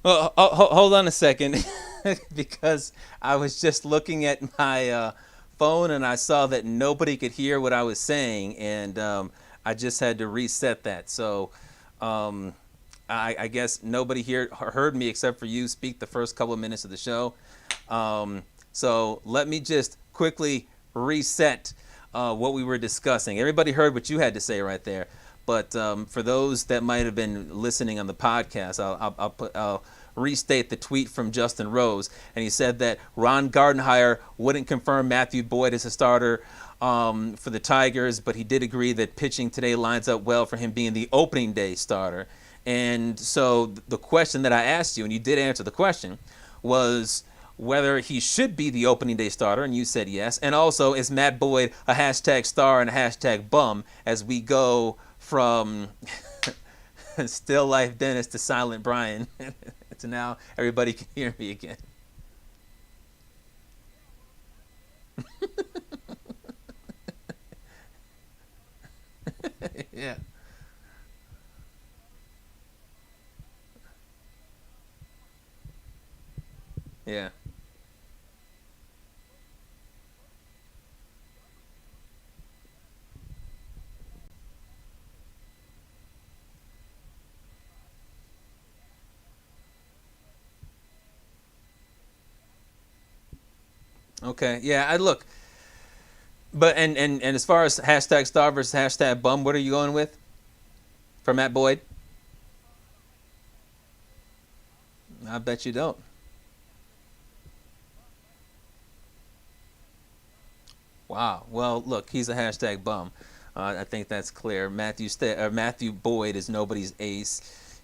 Well, hold on a second, because I was just looking at my phone and I saw that nobody could hear what I was saying, and I just had to reset that. So um, I guess nobody here heard me except for you speak the first couple of minutes of the show. So let me just quickly reset what we were discussing. Everybody heard what you had to say right there. But for those that might have been listening on the podcast, I'll restate the tweet from Justin Rose, and he said that Ron Gardenhire wouldn't confirm Matthew Boyd as a starter for the Tigers, but he did agree that pitching today lines up well for him being the opening day starter. And so the question that I asked you, and you did answer the question, was whether he should be the opening day starter, and you said yes. And also, is Matt Boyd a hashtag star and a hashtag bum as we go from Still Life Dennis to Silent Brian to now everybody can hear me again? Yeah. Yeah. Okay. Yeah. I look. But and as far as hashtag star versus hashtag bum, what are you going with for Matt Boyd? I bet you don't. Wow. Well, look, he's a hashtag bum. I think that's clear. Matthew Boyd is nobody's ace.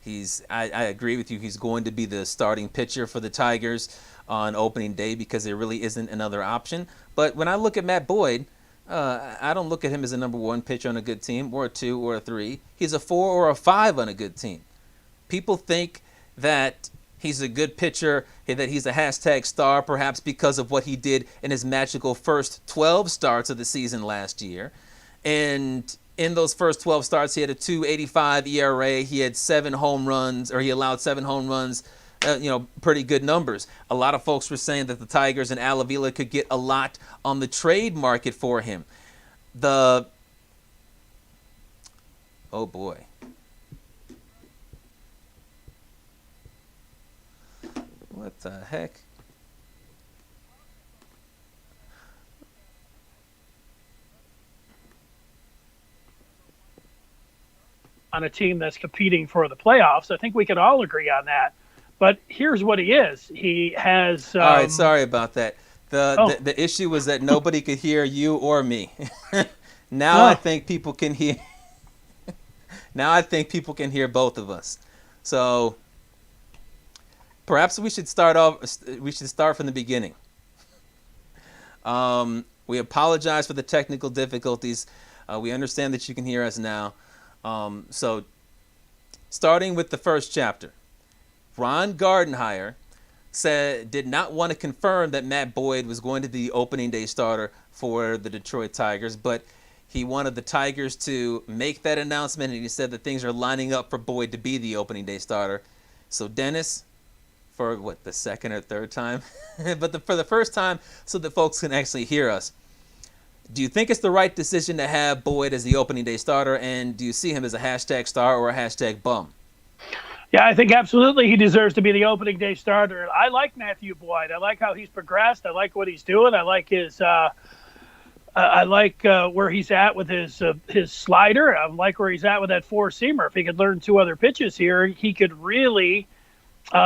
I agree with you. He's going to be the starting pitcher for the Tigers on opening day because there really isn't another option. But when I look at Matt Boyd, I don't look at him as a number one pitcher on a good team, or a two, or a three. He's a four or a five on a good team. People think that he's a good pitcher, that he's a hashtag star, perhaps because of what he did in his magical first 12 starts of the season last year. And in those first 12 starts, he had a 2.85 ERA. He had 7 home runs, or he allowed 7 home runs. Pretty good numbers. A lot of folks were saying that the Tigers and Al Avila could get a lot on the trade market for him. The Oh boy. What the heck? On a team that's competing for the playoffs. I think we can all agree on that. But here's what he is. He has. All right, sorry about that. The, Oh, the the issue was that nobody could hear you or me. Now I oh, think people can hear. Now I think people can hear both of us. So perhaps we should start off. We should start from the beginning. We apologize for the technical difficulties. We understand that you can hear us now. So starting with the first chapter, Ron Gardenhire did not want to confirm that Matt Boyd was going to be the opening day starter for the Detroit Tigers, but he wanted the Tigers to make that announcement, and he said that things are lining up for Boyd to be the opening day starter. So Dennis, for what, the second or third time, but for the first time, so that folks can actually hear us. Do you think it's the right decision to have Boyd as the opening day starter, and do you see him as a hashtag star or a hashtag bum? yeah, I think absolutely he deserves to be the opening day starter. I like Matthew Boyd. I like how he's progressed. I like what he's doing. I like his. I like where he's at with his slider. I like where he's at with that four seamer. If he could learn two other pitches here, he could really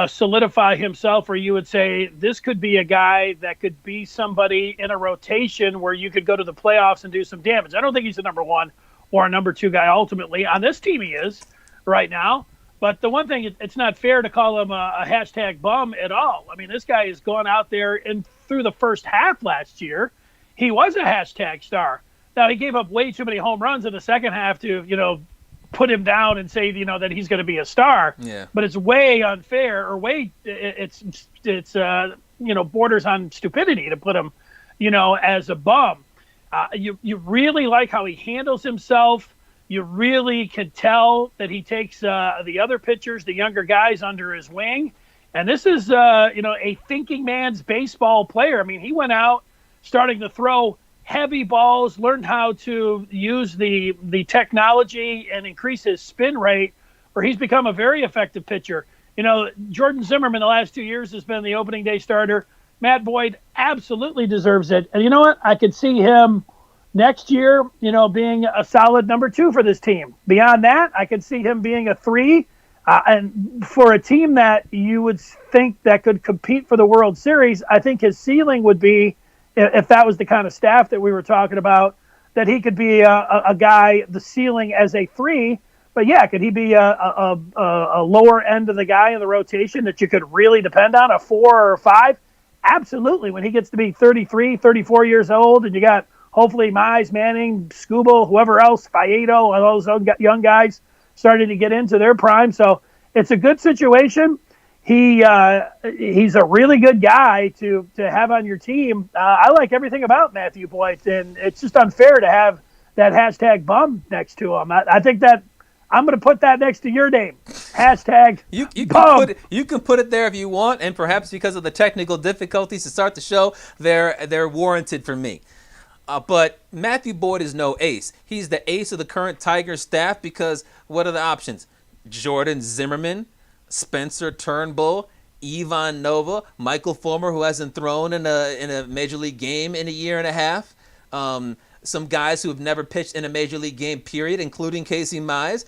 solidify himself, where you would say this could be a guy that could be somebody in a rotation where you could go to the playoffs and do some damage. I don't think he's a number one or a number two guy ultimately. On this team he is right now. But the one thing, it's not fair to call him a hashtag bum at all. I mean, this guy has gone out there and through the first half last year, he was a hashtag star. Now, he gave up way too many home runs in the second half to, put him down and say, that he's going to be a star. Yeah. But it's way unfair, or it's borders on stupidity to put him, as a bum. You really like how he handles himself. You really can tell that he takes the other pitchers, the younger guys, under his wing. And this is, a thinking man's baseball player. I mean, he went out starting to throw heavy balls, learned how to use the technology and increase his spin rate, where he's become a very effective pitcher. Jordan Zimmerman the last 2 years has been the opening day starter. Matt Boyd absolutely deserves it. And you know what? I could see him next year, being a solid number 2 for this team. Beyond that, I could see him being a 3. And for a team that you would think that could compete for the World Series, I think his ceiling would be, if that was the kind of staff that we were talking about, that he could be a guy, the ceiling as a 3. But yeah, could he be a lower end of the guy in the rotation that you could really depend on, a 4 or a 5? Absolutely. When he gets to be 33, 34 years old, and you got hopefully Mize, Manning, Scooble, whoever else, Faedo, all those young guys starting to get into their prime. So it's a good situation. He's a really good guy to have on your team. I like everything about Matthew Boyd, and it's just unfair to have that hashtag bum next to him. I think that I'm going to put that next to your name. Hashtag bum. You can put it there if you want, and perhaps because of the technical difficulties to start the show, they're warranted for me. But Matthew Boyd is no ace. He's the ace of the current Tigers staff because what are the options? Jordan Zimmerman, Spencer Turnbull, Ivan Nova, Michael Fulmer, who hasn't thrown in a major league game in a year and a half. Some guys who have never pitched in a major league game, period, including Casey Mize.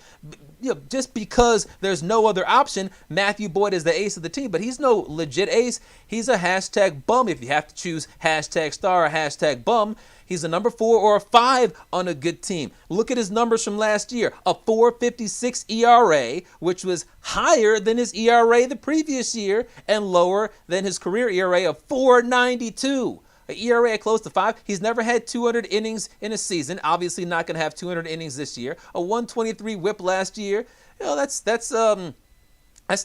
Just because there's no other option, Matthew Boyd is the ace of the team, but he's no legit ace. He's a hashtag bum if you have to choose hashtag star or hashtag bum. He's a number 4 or a 5 on a good team. Look at his numbers from last year. A 4.56 ERA, which was higher than his ERA the previous year and lower than his career ERA of 4.92. An ERA close to 5. He's never had 200 innings in a season. Obviously not going to have 200 innings this year. A 123 whip last year. That's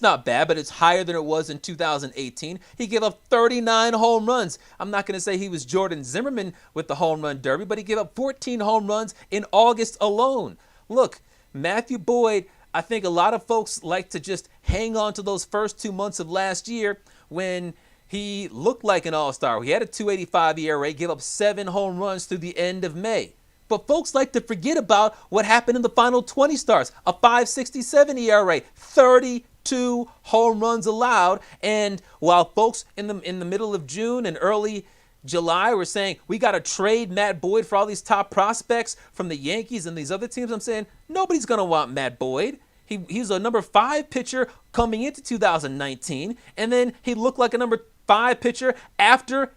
not bad, but it's higher than it was in 2018. He gave up 39 home runs. I'm not going to say he was Jordan Zimmerman with the home run derby, but he gave up 14 home runs in August alone. Look, Matthew Boyd, I think a lot of folks like to just hang on to those first 2 months of last year when he looked like an all-star. He had a 2.85 ERA, gave up 7 home runs through the end of May. But folks like to forget about what happened in the final 20 starts. A 5.67 ERA, 32 home runs allowed. And while folks in the middle of June and early July were saying, we got to trade Matt Boyd for all these top prospects from the Yankees and these other teams, I'm saying, nobody's going to want Matt Boyd. He's a number 5 pitcher coming into 2019, and then he looked like a number 5 pitcher after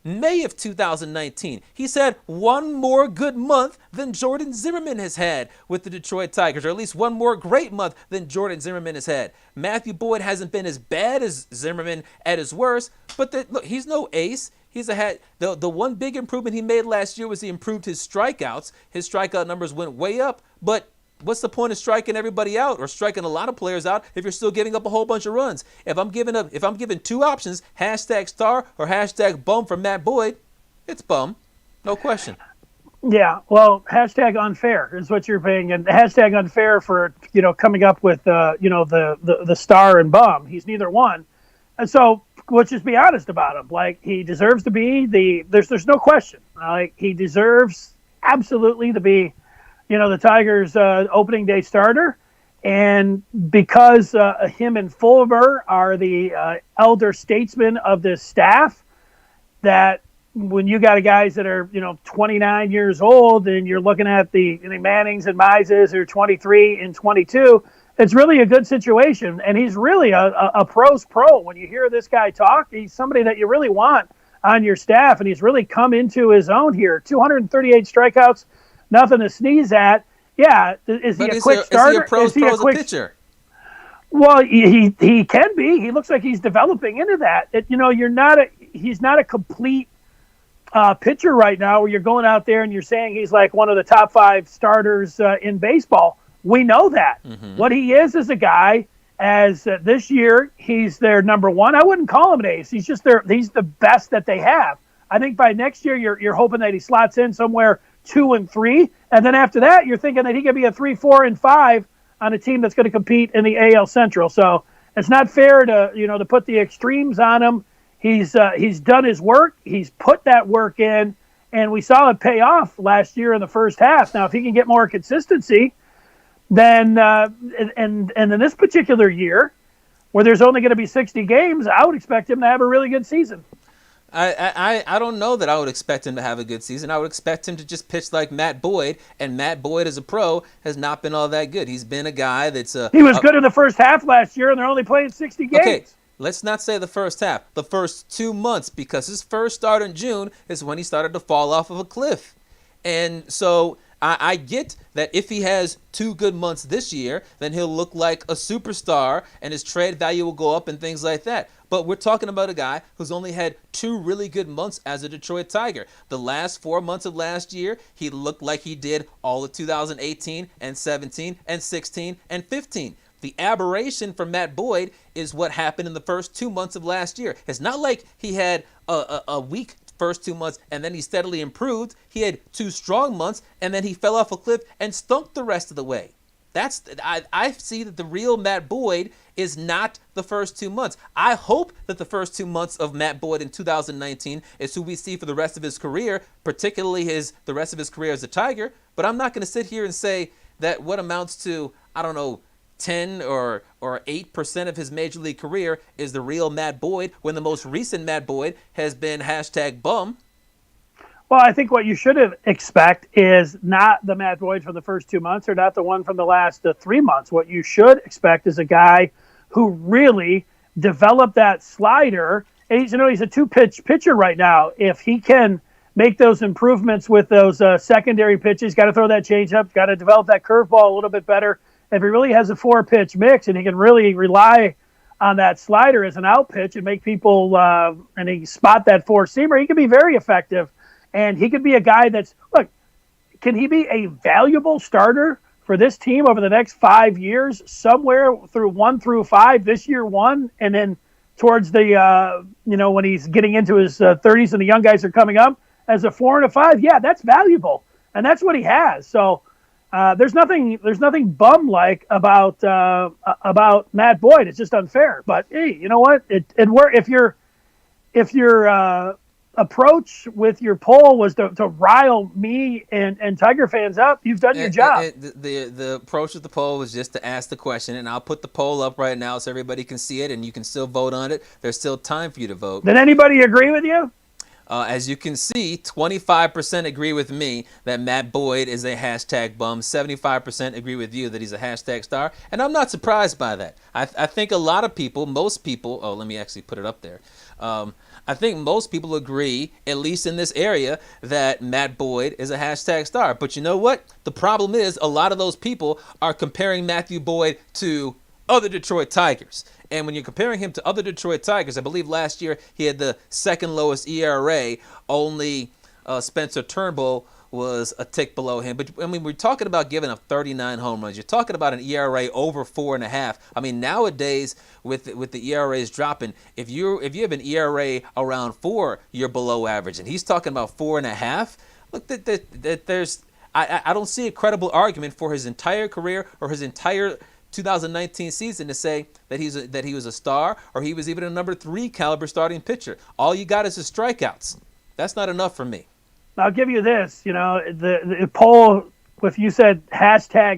May of 2019. He's had one more good month than Jordan Zimmerman has had with the Detroit Tigers, or at least one more great month than Jordan Zimmerman has had. Matthew Boyd hasn't been as bad as Zimmerman at his worst, but look, he's no ace. The one big improvement he made last year was he improved his strikeouts. His strikeout numbers went way up, but what's the point of striking everybody out or striking a lot of players out if you're still giving up a whole bunch of runs? If I'm given 2 options, hashtag star or hashtag bum for Matt Boyd, it's bum, no question. Yeah, well, hashtag unfair is what you're paying, and hashtag unfair for coming up with the star and bum. He's neither one, and so let's just be honest about him. Like, he deserves to be there's no question. Like, he deserves absolutely to be the Tigers' opening day starter. And because him and Fulmer are the elder statesmen of this staff, that when you got guys that are 29 years old and you're looking at the Mannings and Mizes who are 23 and 22, it's really a good situation. And he's really a pro's pro. When you hear this guy talk, he's somebody that you really want on your staff, and he's really come into his own here. 238 strikeouts. Nothing to sneeze at. Yeah, is he a quick starter? Is he a quick pitcher? Well, he can be. He looks like he's developing into that. He's not a complete pitcher right now where you're going out there and you're saying he's like one of the top 5 starters in baseball. We know that. Mm-hmm. What he is a guy, as this year, he's their number 1. I wouldn't call him an ace. He's the best that they have. I think by next year, you're hoping that he slots in somewhere 2 and 3, and then after that, you're thinking that he could be a 3, 4, and 5 on a team that's going to compete in the AL Central. So It's not fair to put the extremes on him. He's done his work. He's put that work in, and we saw it pay off last year in the first half. Now, if he can get more consistency, then and in this particular year, where there's only going to be 60 games, I would expect him to have a really good season. I don't know that I would expect him to have a good season. I would expect him to just pitch like Matt Boyd, and Matt Boyd as a pro has not been all that good. He's been a guy that's he was good in the first half last year, and they're only playing 60 games. Okay, let's not say the first half, the first 2 months, because his first start in June is when he started to fall off of a cliff. And so I get that if he has 2 good months this year, then he'll look like a superstar and his trade value will go up and things like that. But we're talking about a guy who's only had 2 really good months as a Detroit Tiger. The last 4 months of last year, he looked like he did all of 2018 and 17 and 16 and 15. The aberration for Matt Boyd is what happened in the first 2 months of last year. It's not like he had a weak first 2 months and then he steadily improved. He had 2 strong months and then he fell off a cliff and stunk the rest of the way. I see that the real Matt Boyd is not the first 2 months. I hope that the first 2 months of Matt Boyd in 2019 is who we see for the rest of his career, particularly the rest of his career as a Tiger. But I'm not going to sit here and say that what amounts to, 10 or 8% of his major league career is the real Matt Boyd, when the most recent Matt Boyd has been #bum. Well, I think what you should expect is not the Matt Boyd from the first 2 months or not the one from the last 3 months. What you should expect is a guy who really developed that slider. And he's a 2-pitch pitcher right now. If he can make those improvements with those secondary pitches, got to throw that changeup, got to develop that curveball a little bit better. If he really has a 4-pitch mix and he can really rely on that slider as an out pitch and make people and he spot that 4-seamer, he can be very effective. And he could be a guy can he be a valuable starter for this team over the next 5 years, somewhere through 1 through 5, this year 1, and then towards the, when he's getting into his 30s and the young guys are coming up as a 4 and a 5? Yeah, that's valuable. And that's what he has. So there's nothing bum-like about Matt Boyd. It's just unfair. But hey, you know what? If your approach with your poll was to rile me and Tiger fans up, you've done your job. The approach with the poll was just to ask the question, and I'll put the poll up right now so everybody can see it, and you can still vote on it. There's still time for you to vote. Did anybody agree with you? As you can see, 25% agree with me that Matt Boyd is a #bum. 75% agree with you that he's a #star. And I'm not surprised by that. I think a lot of people, most people, let me actually put it up there. I think most people agree, at least in this area, that Matt Boyd is a #star. But you know what? The problem is a lot of those people are comparing Matthew Boyd to other Detroit Tigers. And when you're comparing him to other Detroit Tigers, I believe last year he had the second lowest ERA. Only Spencer Turnbull was a tick below him. But we're talking about giving up 39 home runs. You're talking about an ERA over 4.5. Nowadays with the ERAs dropping, if you have an ERA around 4, you're below average. And he's talking about 4.5. Look, I don't see a credible argument for his entire career or his entire 2019 season to say that he was a star or he was even a number 3 caliber starting pitcher. All you got is his strikeouts. That's not enough for me. I'll give you this. The poll, if you said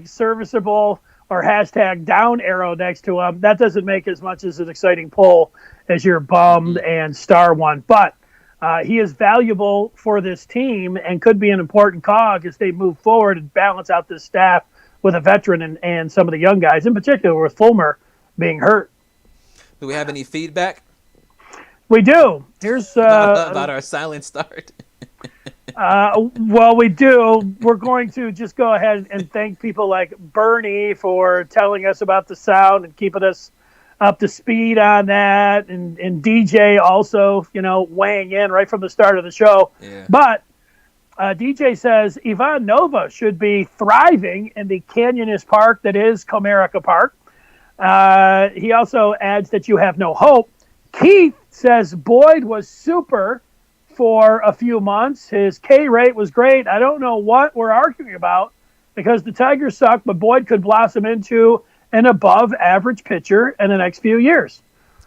#serviceable or #down arrow next to him, that doesn't make as much as an exciting poll as your bummed and star one. But he is valuable for this team and could be an important cog as they move forward and balance out this staff with a veteran and some of the young guys, in particular with Fulmer being hurt. Do we have any feedback? We do. Here's about our silent start. Well, we do. We're going to just go ahead and thank people like Bernie for telling us about the sound and keeping us up to speed on that, and DJ also, weighing in right from the start of the show. Yeah. But DJ says Ivan Nova should be thriving in the canyonist park that is Comerica Park. He also adds that you have no hope. Keith says Boyd was super for a few months. His K rate was great. I don't know what we're arguing about because the Tigers suck, but Boyd could blossom into an above average pitcher in the next few years.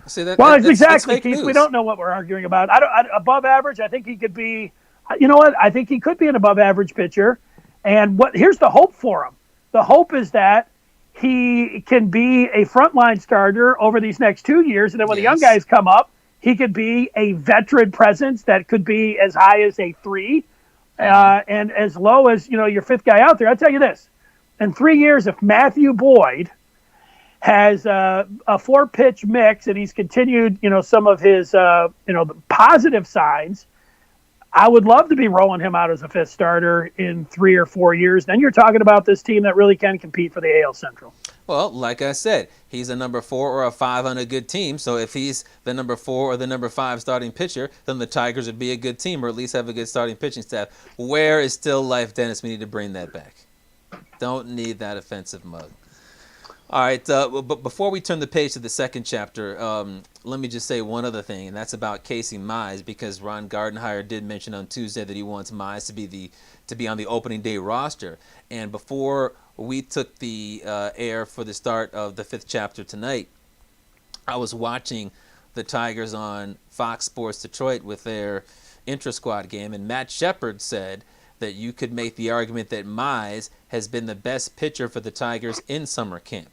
See, That's exactly, fake Keith. news. We don't know what we're arguing about. Above average, I think he could be, you know what? I think he could be an above average pitcher. And here's the hope for him. The hope is that he can be a frontline starter over these next 2 years. And then when the young guys come up, he could be a veteran presence that could be as high as a 3 and as low as, your fifth guy out there. I'll tell you this. In 3 years, if Matthew Boyd has a 4-pitch mix and he's continued, some of his, the positive signs, I would love to be rolling him out as a fifth starter in 3 or 4 years. Then you're talking about this team that really can compete for the AL Central. Well, like I said, he's a number 4 or a 5 on a good team. So if he's the number 4 or the number 5 starting pitcher, then the Tigers would be a good team or at least have a good starting pitching staff. Where is still life, Dennis? We need to bring that back. Don't need that offensive mug. All right, but before we turn the page to the second chapter, let me just say one other thing, and that's about Casey Mize, because Ron Gardenhire did mention on Tuesday that he wants Mize to be on the opening day roster. And before we took the air for the start of the fifth chapter tonight, I was watching the Tigers on Fox Sports Detroit with their intra-squad game, and Matt Stafford said that you could make the argument that Mize has been the best pitcher for the Tigers in summer camp.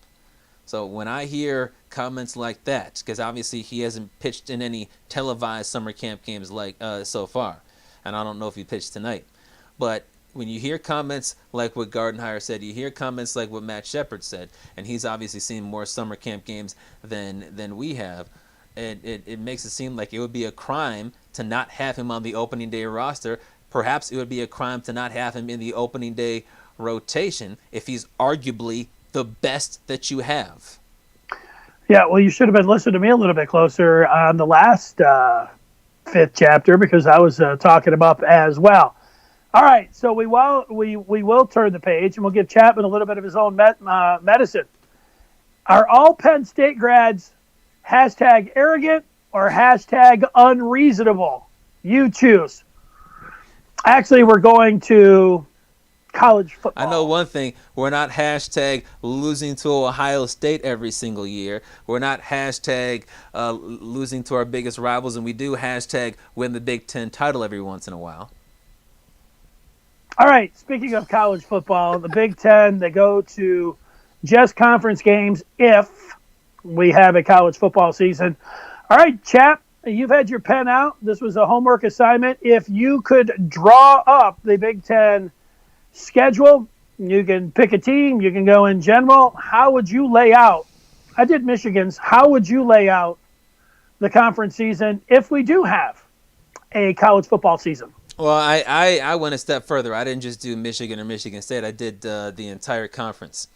So when I hear comments like that, because obviously he hasn't pitched in any televised summer camp games like so far, and I don't know if he pitched tonight, but when you hear comments like what Gardenhire said, you hear comments like what Matt Stafford said, and he's obviously seen more summer camp games than we have, it makes it seem like it would be a crime to not have him on the opening day roster. Perhaps it would be a crime to not have him in the opening day rotation if he's arguably the best that you have. Yeah, well, you should have been listening to me a little bit closer on the last fifth chapter because I was talking him up as well. All right, so we will turn the page and we'll give Chapman a little bit of his own medicine. Are all Penn State grads hashtag arrogant or hashtag unreasonable? You choose. Actually, we're going to college football. I know one thing. We're not hashtag losing to Ohio State every single year. We're not hashtag losing to our biggest rivals, and we do hashtag win the Big Ten title every once in a while. All right, speaking of college football, the Big Ten, they go to just conference games if we have a college football season. All right, Chap, you've had your pen out. This was a homework assignment. If you could draw up the Big Ten schedule, you can pick a team, you can go in general. How would you lay out? I did Michigan's. How would you lay out the conference season if we do have a college football season? Well, I went a step further. I didn't just do Michigan or Michigan State. I did the entire conference.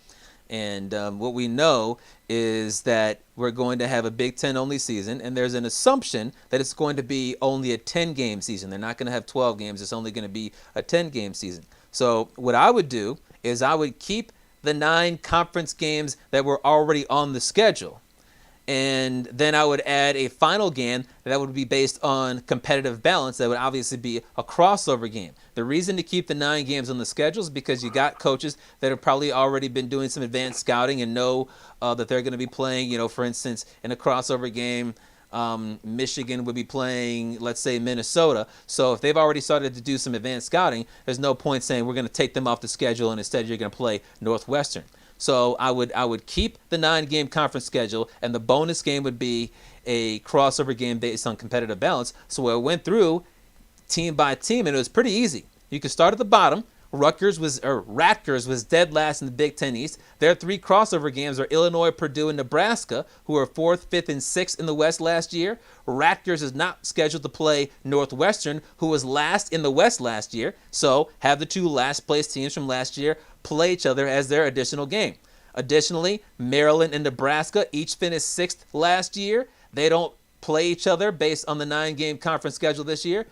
And what we know is that we're going to have a Big Ten only season, and there's an assumption that it's going to be only a 10-game season. They're not going to have 12 games. It's only going to be a 10-game season. So what I would do is I would keep the 9 conference games that were already on the schedule. And then I would add a final game that would be based on competitive balance. That would obviously be a crossover game. The reason to keep the 9 games on the schedule is because you got coaches that have probably already been doing some advanced scouting and know that they're going to be playing, for instance, in a crossover game, Michigan would be playing, let's say, Minnesota. So if they've already started to do some advanced scouting, there's no point saying we're going to take them off the schedule and instead you're going to play Northwestern. So I would keep the 9-game conference schedule, and the bonus game would be a crossover game based on competitive balance. So I went through team by team, and it was pretty easy. You could start at the bottom. Rutgers was dead last in the Big Ten East. Their 3 crossover games are Illinois, Purdue, and Nebraska, who were 4th, 5th, and 6th in the West last year. Rutgers is not scheduled to play Northwestern, who was last in the West last year. So have the 2 last place teams from last year play each other as their additional game. Additionally, Maryland and Nebraska each finished 6th last year. They don't play each other based on the 9-game conference schedule this year.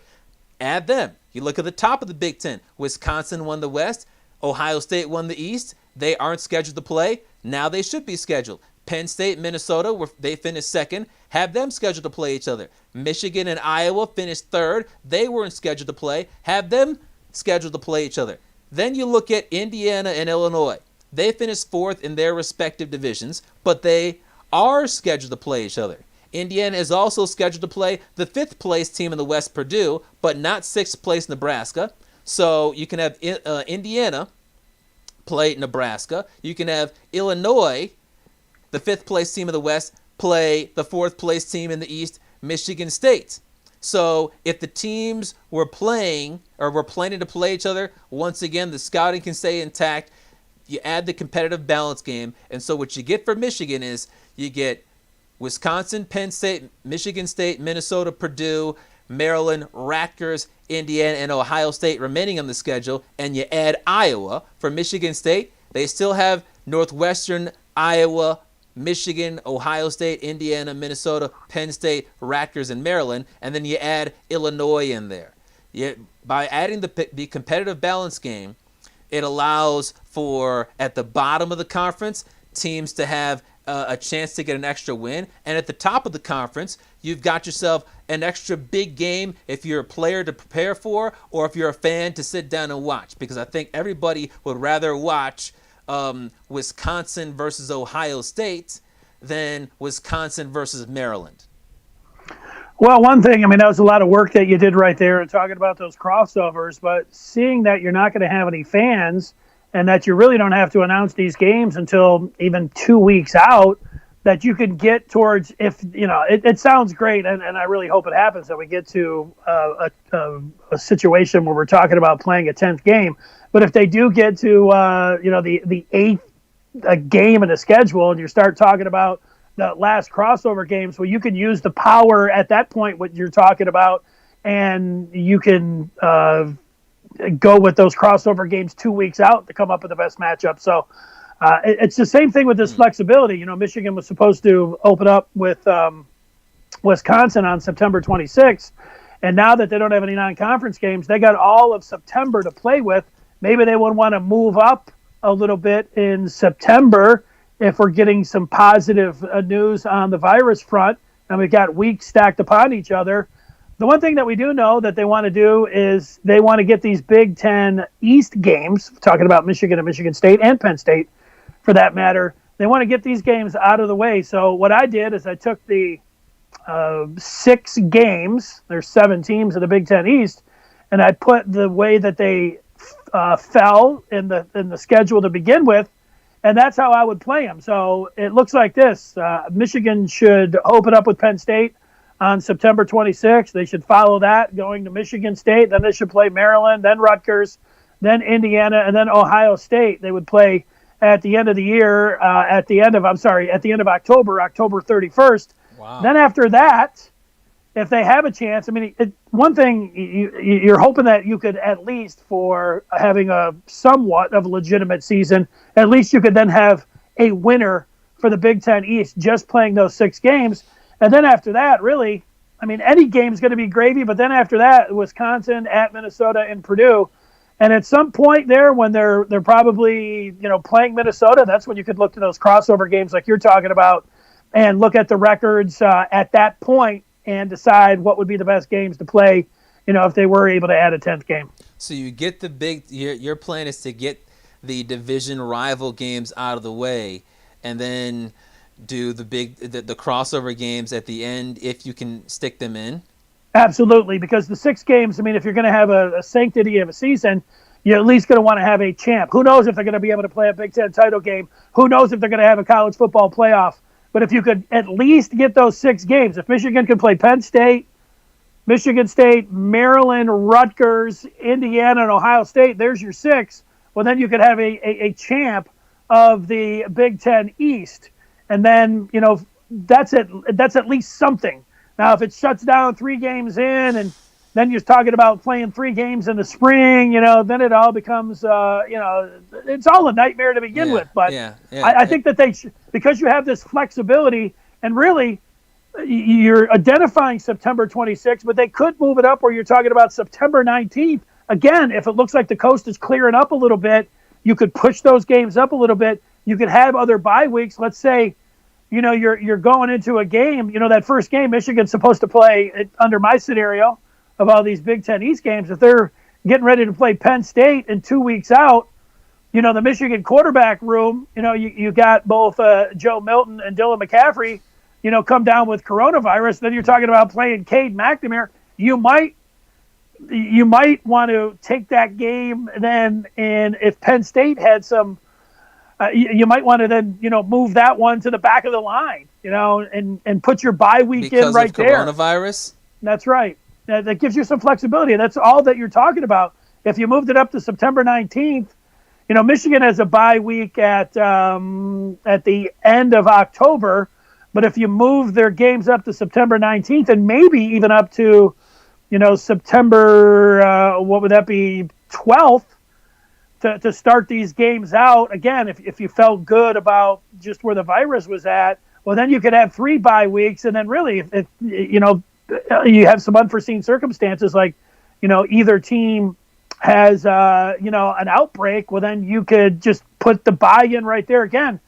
Add them. You look at the top of the Big Ten. Wisconsin won the West. Ohio State won the East. They aren't scheduled to play. Now they should be scheduled. Penn State, Minnesota, they finished 2nd. Have them scheduled to play each other. Michigan and Iowa finished 3rd. They weren't scheduled to play. Have them scheduled to play each other. Then you look at Indiana and Illinois. They finished fourth in their respective divisions, but they are scheduled to play each other. Indiana is also scheduled to play the fifth place team in the West, Purdue, but not sixth place Nebraska. So you can have Indiana play Nebraska. You can have Illinois, the fifth place team in the West, play the fourth place team in the East, Michigan State. So if the teams were planning to play each other, once again, the scouting can stay intact. You add the competitive balance game. And so what you get for Michigan is you get Wisconsin, Penn State, Michigan State, Minnesota, Purdue, Maryland, Rutgers, Indiana, and Ohio State remaining on the schedule. And you add Iowa for Michigan State. They still have Northwestern, Iowa, Michigan, Ohio State, Indiana, Minnesota, Penn State, Rutgers, and Maryland, and then you add Illinois in there. By adding the competitive balance game, it allows for, at the bottom of the conference, teams to have a chance to get an extra win, and at the top of the conference, you've got yourself an extra big game if you're a player to prepare for, or if you're a fan to sit down and watch, because I think everybody would rather watch Wisconsin versus Ohio State than Wisconsin versus Maryland. Well, one thing, I mean, that was a lot of work that you did right there and talking about those crossovers, but seeing that you're not going to have any fans and that you really don't have to announce these games until even 2 weeks out, that you could get towards, if, you know, it sounds great, and I really hope it happens that we get to a situation where we're talking about playing a 10th game. But if they do get to, the eighth game in the schedule, and you start talking about the last crossover games, well, you can use the power at that point, what you're talking about, and you can go with those crossover games 2 weeks out to come up with the best matchup. So it's the same thing with this flexibility. You know, Michigan was supposed to open up with Wisconsin on September 26th, and now that they don't have any non-conference games, they got all of September to play with. Maybe they would want to move up a little bit in September if we're getting some positive news on the virus front, and we've got weeks stacked upon each other. The one thing that we do know that they want to do is they want to get these Big Ten East games, talking about Michigan and Michigan State and Penn State for that matter, they want to get these games out of the way. So what I did is I took the 6 games, there's 7 teams in the Big Ten East, and I put the way that they fell in the schedule to begin with, and that's how I would play them. So it looks like this. Michigan should open up with Penn State on September 26th. They should follow that, going to Michigan State. Then they should play Maryland, then Rutgers, then Indiana, and then Ohio State. They would play at the end of the year, at the end of October, October 31st. Wow. Then after that, if they have a chance, I mean, one thing you're hoping that you could, at least for having a somewhat of a legitimate season, at least you could then have a winner for the Big Ten East just playing those 6 games. And then after that, really, I mean, any game's going to be gravy. But then after that, Wisconsin at Minnesota and Purdue. And at some point there, when they're probably, playing Minnesota, that's when you could look to those crossover games like you're talking about and look at the records at that point and decide what would be the best games to play, if they were able to add a 10th game. So you get your plan is to get the division rival games out of the way, and then do the crossover games at the end if you can stick them in? Absolutely, because the 6 games, I mean, if you're going to have a sanctity of a season, you're at least going to want to have a champ. Who knows if they're going to be able to play a Big Ten title game? Who knows if they're going to have a college football playoff? But if you could at least get those 6 games, if Michigan could play Penn State, Michigan State, Maryland, Rutgers, Indiana, and Ohio State, there's your 6. Well, then you could have a champ of the Big Ten East. And then, that's at least something. Now, if it shuts down 3 games in, and then you're talking about playing 3 games in the spring, then it all becomes, it's all a nightmare to begin with. But I think that because you have this flexibility, and really you're identifying September 26th, but they could move it up where you're talking about September 19th. Again, if it looks like the coast is clearing up a little bit, you could push those games up a little bit. You could have other bye weeks. Let's say, you're going into a game, that first game Michigan's supposed to play under my scenario of all these Big Ten East games. If they're getting ready to play Penn State in 2 weeks out, the Michigan quarterback room, you got both Joe Milton and Dylan McCaffrey, come down with coronavirus. Then you're talking about playing Cade McNamara. You might want to take that game then, and if Penn State had some, you might want to then, move that one to the back of the line, and put your bye week in right there. Because of coronavirus? That's right. That gives you some flexibility, and that's all that you're talking about. If you moved it up to September 19th, Michigan has a bye week at the end of October, but if you move their games up to September 19th and maybe even up to, September, what would that be, 12th, to start these games out, again, if you felt good about just where the virus was at, well, then you could have 3 bye weeks, and then really, if you have some unforeseen circumstances like, either team has, an outbreak, well, then you could just put the bye in right there. Again,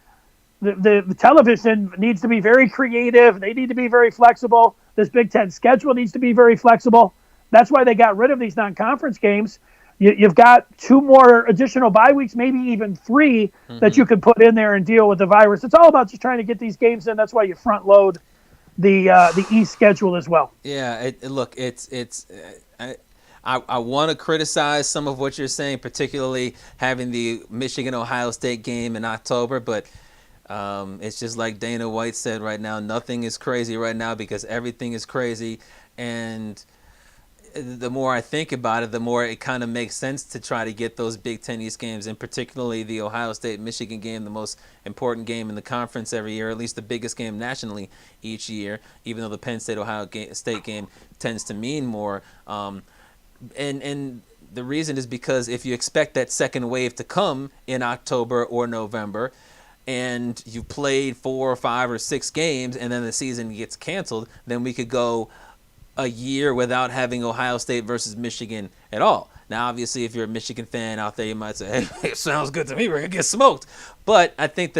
the television needs to be very creative. They need to be very flexible. This Big Ten schedule needs to be very flexible. That's why they got rid of these non-conference games. You've got 2 more additional bye weeks, maybe even 3, that you could put in there and deal with the virus. It's all about just trying to get these games in. That's why you front load the East schedule as well. Yeah, I want to criticize some of what you're saying, particularly having the Michigan-Ohio State game in October, but it's just like Dana White said right now, nothing is crazy right now because everything is crazy. And the more I think about it, the more it kind of makes sense to try to get those Big Ten East games, and particularly the Ohio State-Michigan game, the most important game in the conference every year, at least the biggest game nationally each year, even though the Penn State-Ohio State game tends to mean more. And the reason is because if you expect that second wave to come in October or November, and you've played 4 or 5 or 6 games, and then the season gets canceled, then we could go a year without having Ohio State versus Michigan at all. Now, obviously, if you're a Michigan fan out there, you might say, hey, it sounds good to me. We're going to get smoked. But I think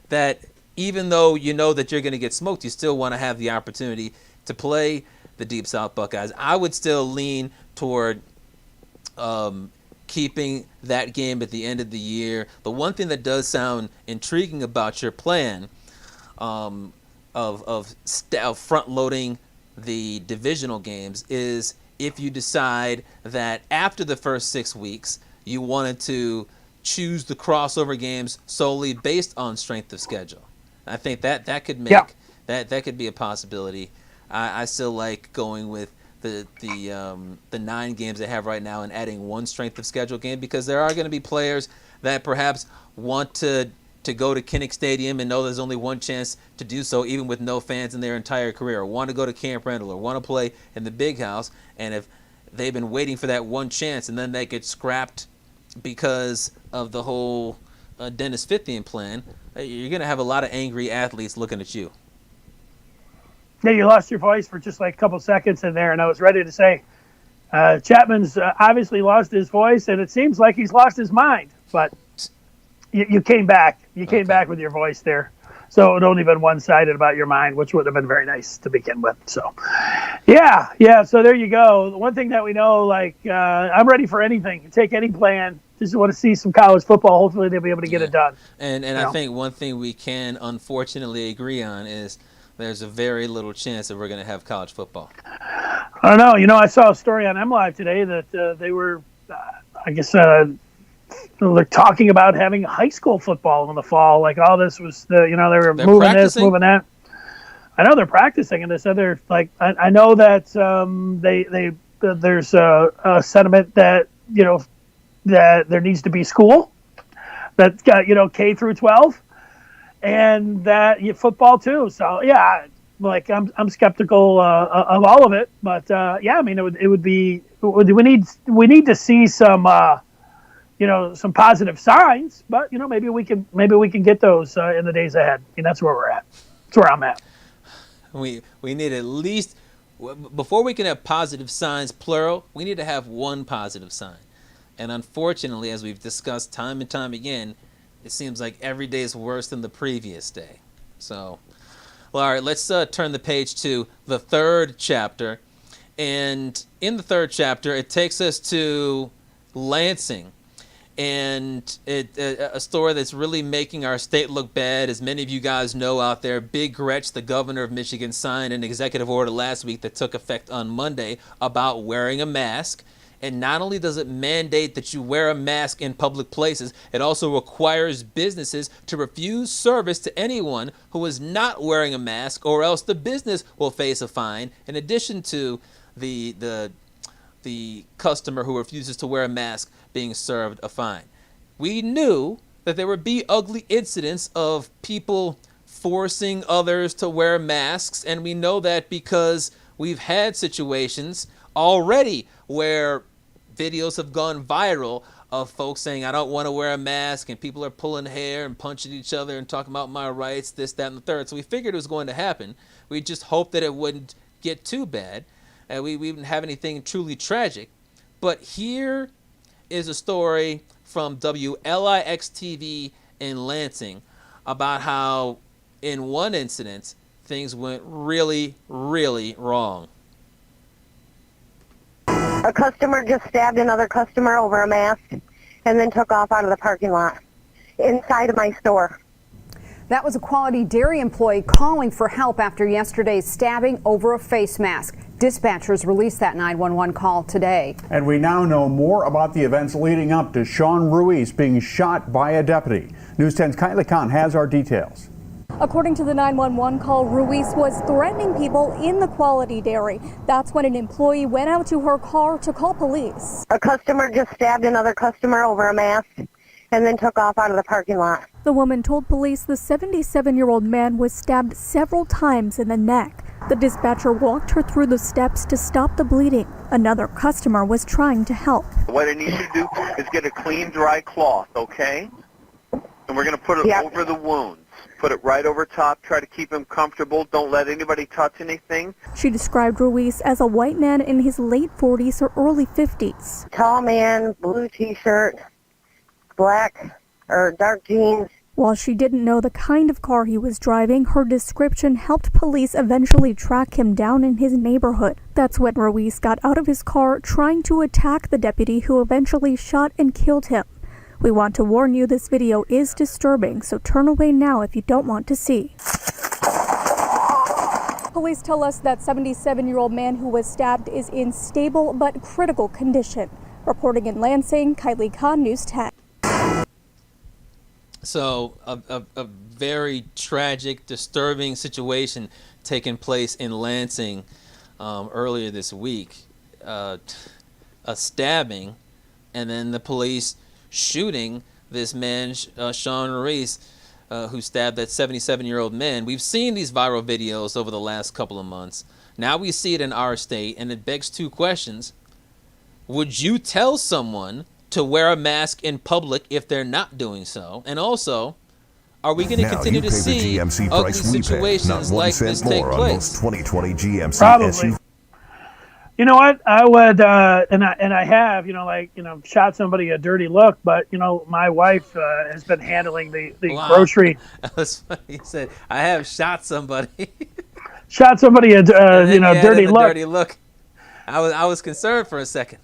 that even though you know that you're going to get smoked, you still want to have the opportunity to play the Deep South Buckeyes. I would still lean toward keeping that game at the end of the year. The one thing that does sound intriguing about your plan of front-loading the divisional games is if you decide that after the first 6 weeks you wanted to choose the crossover games solely based on strength of schedule. I think that could make that could be a possibility. I still like going with the 9 games they have right now and adding 1 strength of schedule game, because there are going to be players that perhaps want to go to Kinnick Stadium and know there's only 1 chance to do so, even with no fans in their entire career, or want to go to Camp Randall, or want to play in the Big House. And if they've been waiting for that 1 chance and then they get scrapped because of the whole Dennis Fithian plan, you're going to have a lot of angry athletes looking at you. Yeah, you lost your voice for just like a couple seconds in there, and I was ready to say Chapman's obviously lost his voice, and it seems like he's lost his mind. But you came back. You came back with your voice there. So it would only been one-sided about your mind, which would have been very nice to begin with. So, yeah. So there you go. The one thing that we know, I'm ready for anything. Take any plan. Just want to see some college football. Hopefully they'll be able to get it done. And I think one thing we can unfortunately agree on is there's a very little chance that we're going to have college football. I don't know. I saw a story on MLive today that they were, they're talking about having high school football in the fall. Like all this was, they were moving practicing. This, moving that. I know they're practicing, and they said they're like, I know that there's a sentiment that that there needs to be school that's got K through 12, and that football too. So yeah, I'm skeptical of all of it, but it would be we need to see some. Some positive signs, but maybe we can get those in the days ahead. That's where we're at. That's where I'm at. We need at least, before we can have positive signs, plural, we need to have 1 positive sign. And unfortunately, as we've discussed time and time again, it seems like every day is worse than the previous day. So, well, all right, let's turn the page to the 3rd chapter. And in the 3rd chapter, it takes us to Lansing. and a story that's really making our state look bad. As many of you guys know out there, Big Gretch, the governor of Michigan, signed an executive order last week that took effect on Monday about wearing a mask. And not only does it mandate that you wear a mask in public places, it also requires businesses to refuse service to anyone who is not wearing a mask, or else the business will face a fine, in addition to the customer who refuses to wear a mask being served a fine. We knew that there would be ugly incidents of people forcing others to wear masks, and we know that because we've had situations already where videos have gone viral of folks saying, I don't want to wear a mask, and people are pulling hair and punching each other and talking about my rights, this, that, and the third. So we figured it was going to happen. We just hoped that it wouldn't get too bad. We didn't have anything truly tragic. But here is a story from WLIX-TV in Lansing about how, in one incident, things went really, really wrong. A customer just stabbed another customer over a mask and then took off out of the parking lot inside of my store. That was a Quality Dairy employee calling for help after yesterday's stabbing over a face mask. Dispatchers released that 911 call today. And we now know more about the events leading up to Sean Ruiz being shot by a deputy. News 10's Kylie Khan has our details. According to the 911 call, Ruiz was threatening people in the Quality Dairy. That's when an employee went out to her car to call police. A customer just stabbed another customer over a mask and then took off out of the parking lot. The woman told police the 77-year-old man was stabbed several times in the neck. The dispatcher walked her through the steps to stop the bleeding. Another customer was trying to help. What I need you to do is get a clean, dry cloth, okay? And we're going to put it over the wounds. Put it right over top. Try to keep him comfortable. Don't let anybody touch anything. She described Ruiz as a white man in his late 40s or early 50s. Tall man, blue T-shirt, black or dark jeans. While she didn't know the kind of car he was driving, her description helped police eventually track him down in his neighborhood. That's when Ruiz got out of his car trying to attack the deputy who eventually shot and killed him. We want to warn you this video is disturbing, so turn away now if you don't want to see. Police tell us that 77-year-old man who was stabbed is in stable but critical condition. Reporting in Lansing, Kylie Khan, News 10. So a very tragic, disturbing situation taking place in Lansing earlier this week. A stabbing, and then the police shooting this man, Sean Ruiz, who stabbed that 77-year-old man. We've seen these viral videos over the last couple of months. Now we see it in our state, and it begs two questions. Would you tell someone to wear a mask in public if they're not doing so? And also, are we going to continue to see ugly situations like this take place? 2020 GMC Probably. SUV. You know what? I would, and I have, shot somebody a dirty look. But my wife has been handling the grocery. That was funny. You said I have shot somebody. Shot somebody a dirty look. Dirty look. I was concerned for a second.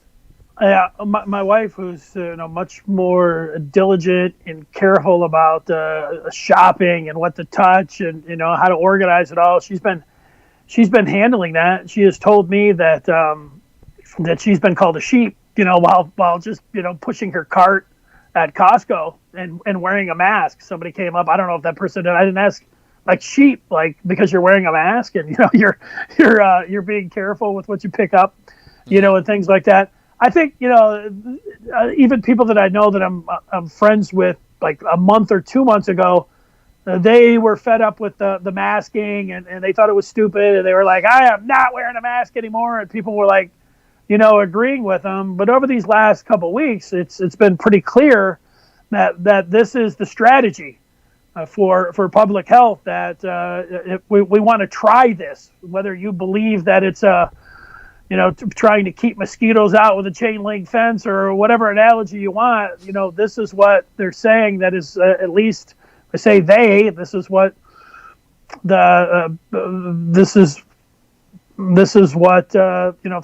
Yeah, my wife, who's much more diligent and careful about shopping and what to touch and how to organize it all. She's been handling that. She has told me that that she's been called a sheep, while just pushing her cart at Costco and wearing a mask. Somebody came up. I don't know if that person did. I didn't ask. Like sheep, like because you're wearing a mask and you're being careful with what you pick up, and things like that. I think even people that I know that I'm friends with, like a month or 2 months ago, they were fed up with the masking and they thought it was stupid, and they were like, I am not wearing a mask anymore, and people were like, agreeing with them. But over these last couple of weeks, it's been pretty clear that this is the strategy for public health, that if we want to try this, whether you believe that it's trying to keep mosquitoes out with a chain link fence or whatever analogy you want. This is what they're saying. That is at least, I say they. This is what this is this is what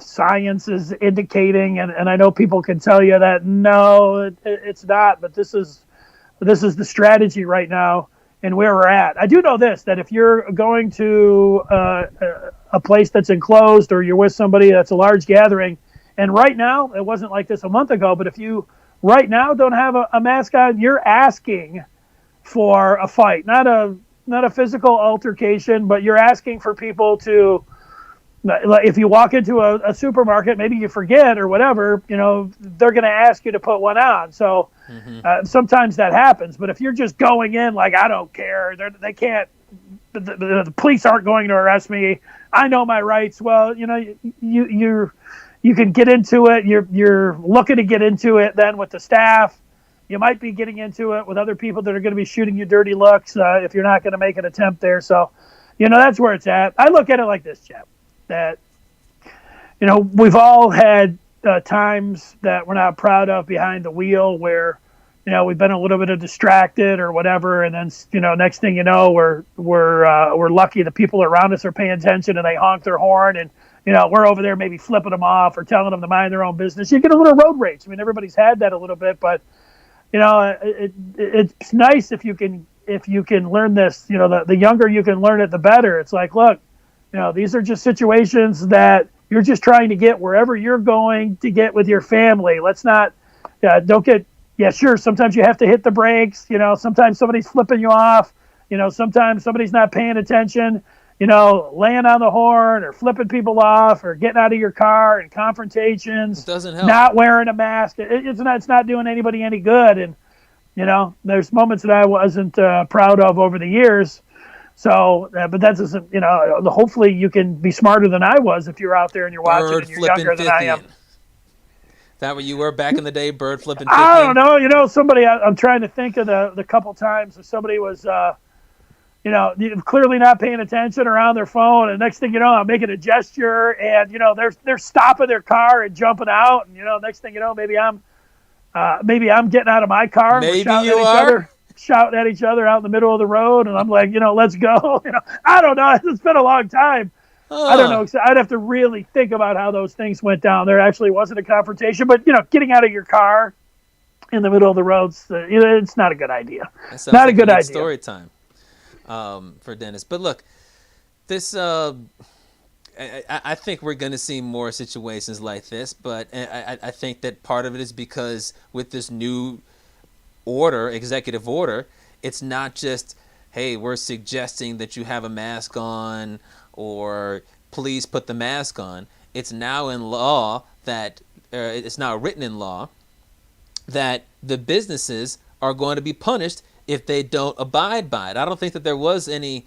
science is indicating, and I know people can tell you that no, it's not, but this is the strategy right now and where we're at. I do know this, that if you're going to a place that's enclosed or you're with somebody that's a large gathering, and right now, it wasn't like this a month ago, but if you right now don't have a mask on, you're asking for a fight, not a physical altercation, but you're asking for people to, like, if you walk into a supermarket, maybe you forget or whatever, they're going to ask you to put one on. So sometimes that happens. But if you're just going in like, I don't care, they can't, the police aren't going to arrest me, I know my rights. Well, you can get into it. You're looking to get into it then with the staff. You might be getting into it with other people that are going to be shooting you dirty looks if you're not going to make an attempt there. So, that's where it's at. I look at it like this, Jeff, that, we've all had times that we're not proud of behind the wheel where, we've been a little bit distracted or whatever. And then, next thing you know, we're lucky the people around us are paying attention and they honk their horn and, we're over there maybe flipping them off or telling them to mind their own business. You get a little road rage. I mean, everybody's had that a little bit, but it's nice if you can learn this. The younger you can learn it, the better. It's like, look, these are just situations that you're just trying to get wherever you're going to get with your family. Let's not, don't get, sure, sometimes you have to hit the brakes. Sometimes somebody's flipping you off. Sometimes somebody's not paying attention. Laying on the horn or flipping people off or getting out of your car and confrontations. It doesn't help. Not wearing a mask. It's not doing anybody any good. And, there's moments that I wasn't proud of over the years. So, but that doesn't, hopefully you can be smarter than I was if you're out there and you're watching and you're younger than I am. Is that what you were back in the day, bird flipping 50? I don't know. Somebody, I'm trying to think of the couple times that somebody was, clearly not paying attention or on their phone, and next thing you know, I'm making a gesture, and they're stopping their car and jumping out, and next thing you know, maybe I'm getting out of my car, and maybe shouting at each other out in the middle of the road, and I'm like, let's go. I don't know. It's been a long time. I don't know. I'd have to really think about how those things went down. There actually wasn't a confrontation, but getting out of your car in the middle of the roads, it's not a good idea. Not a good idea. Story time. For Dennis. But look, this, I think we're going to see more situations like this, but I think that part of it is because with this new executive order, it's not just, hey, we're suggesting that you have a mask on or please put the mask on. It's now in law that, it's now written in law that the businesses are going to be punished if they don't abide by it. I don't think that there was any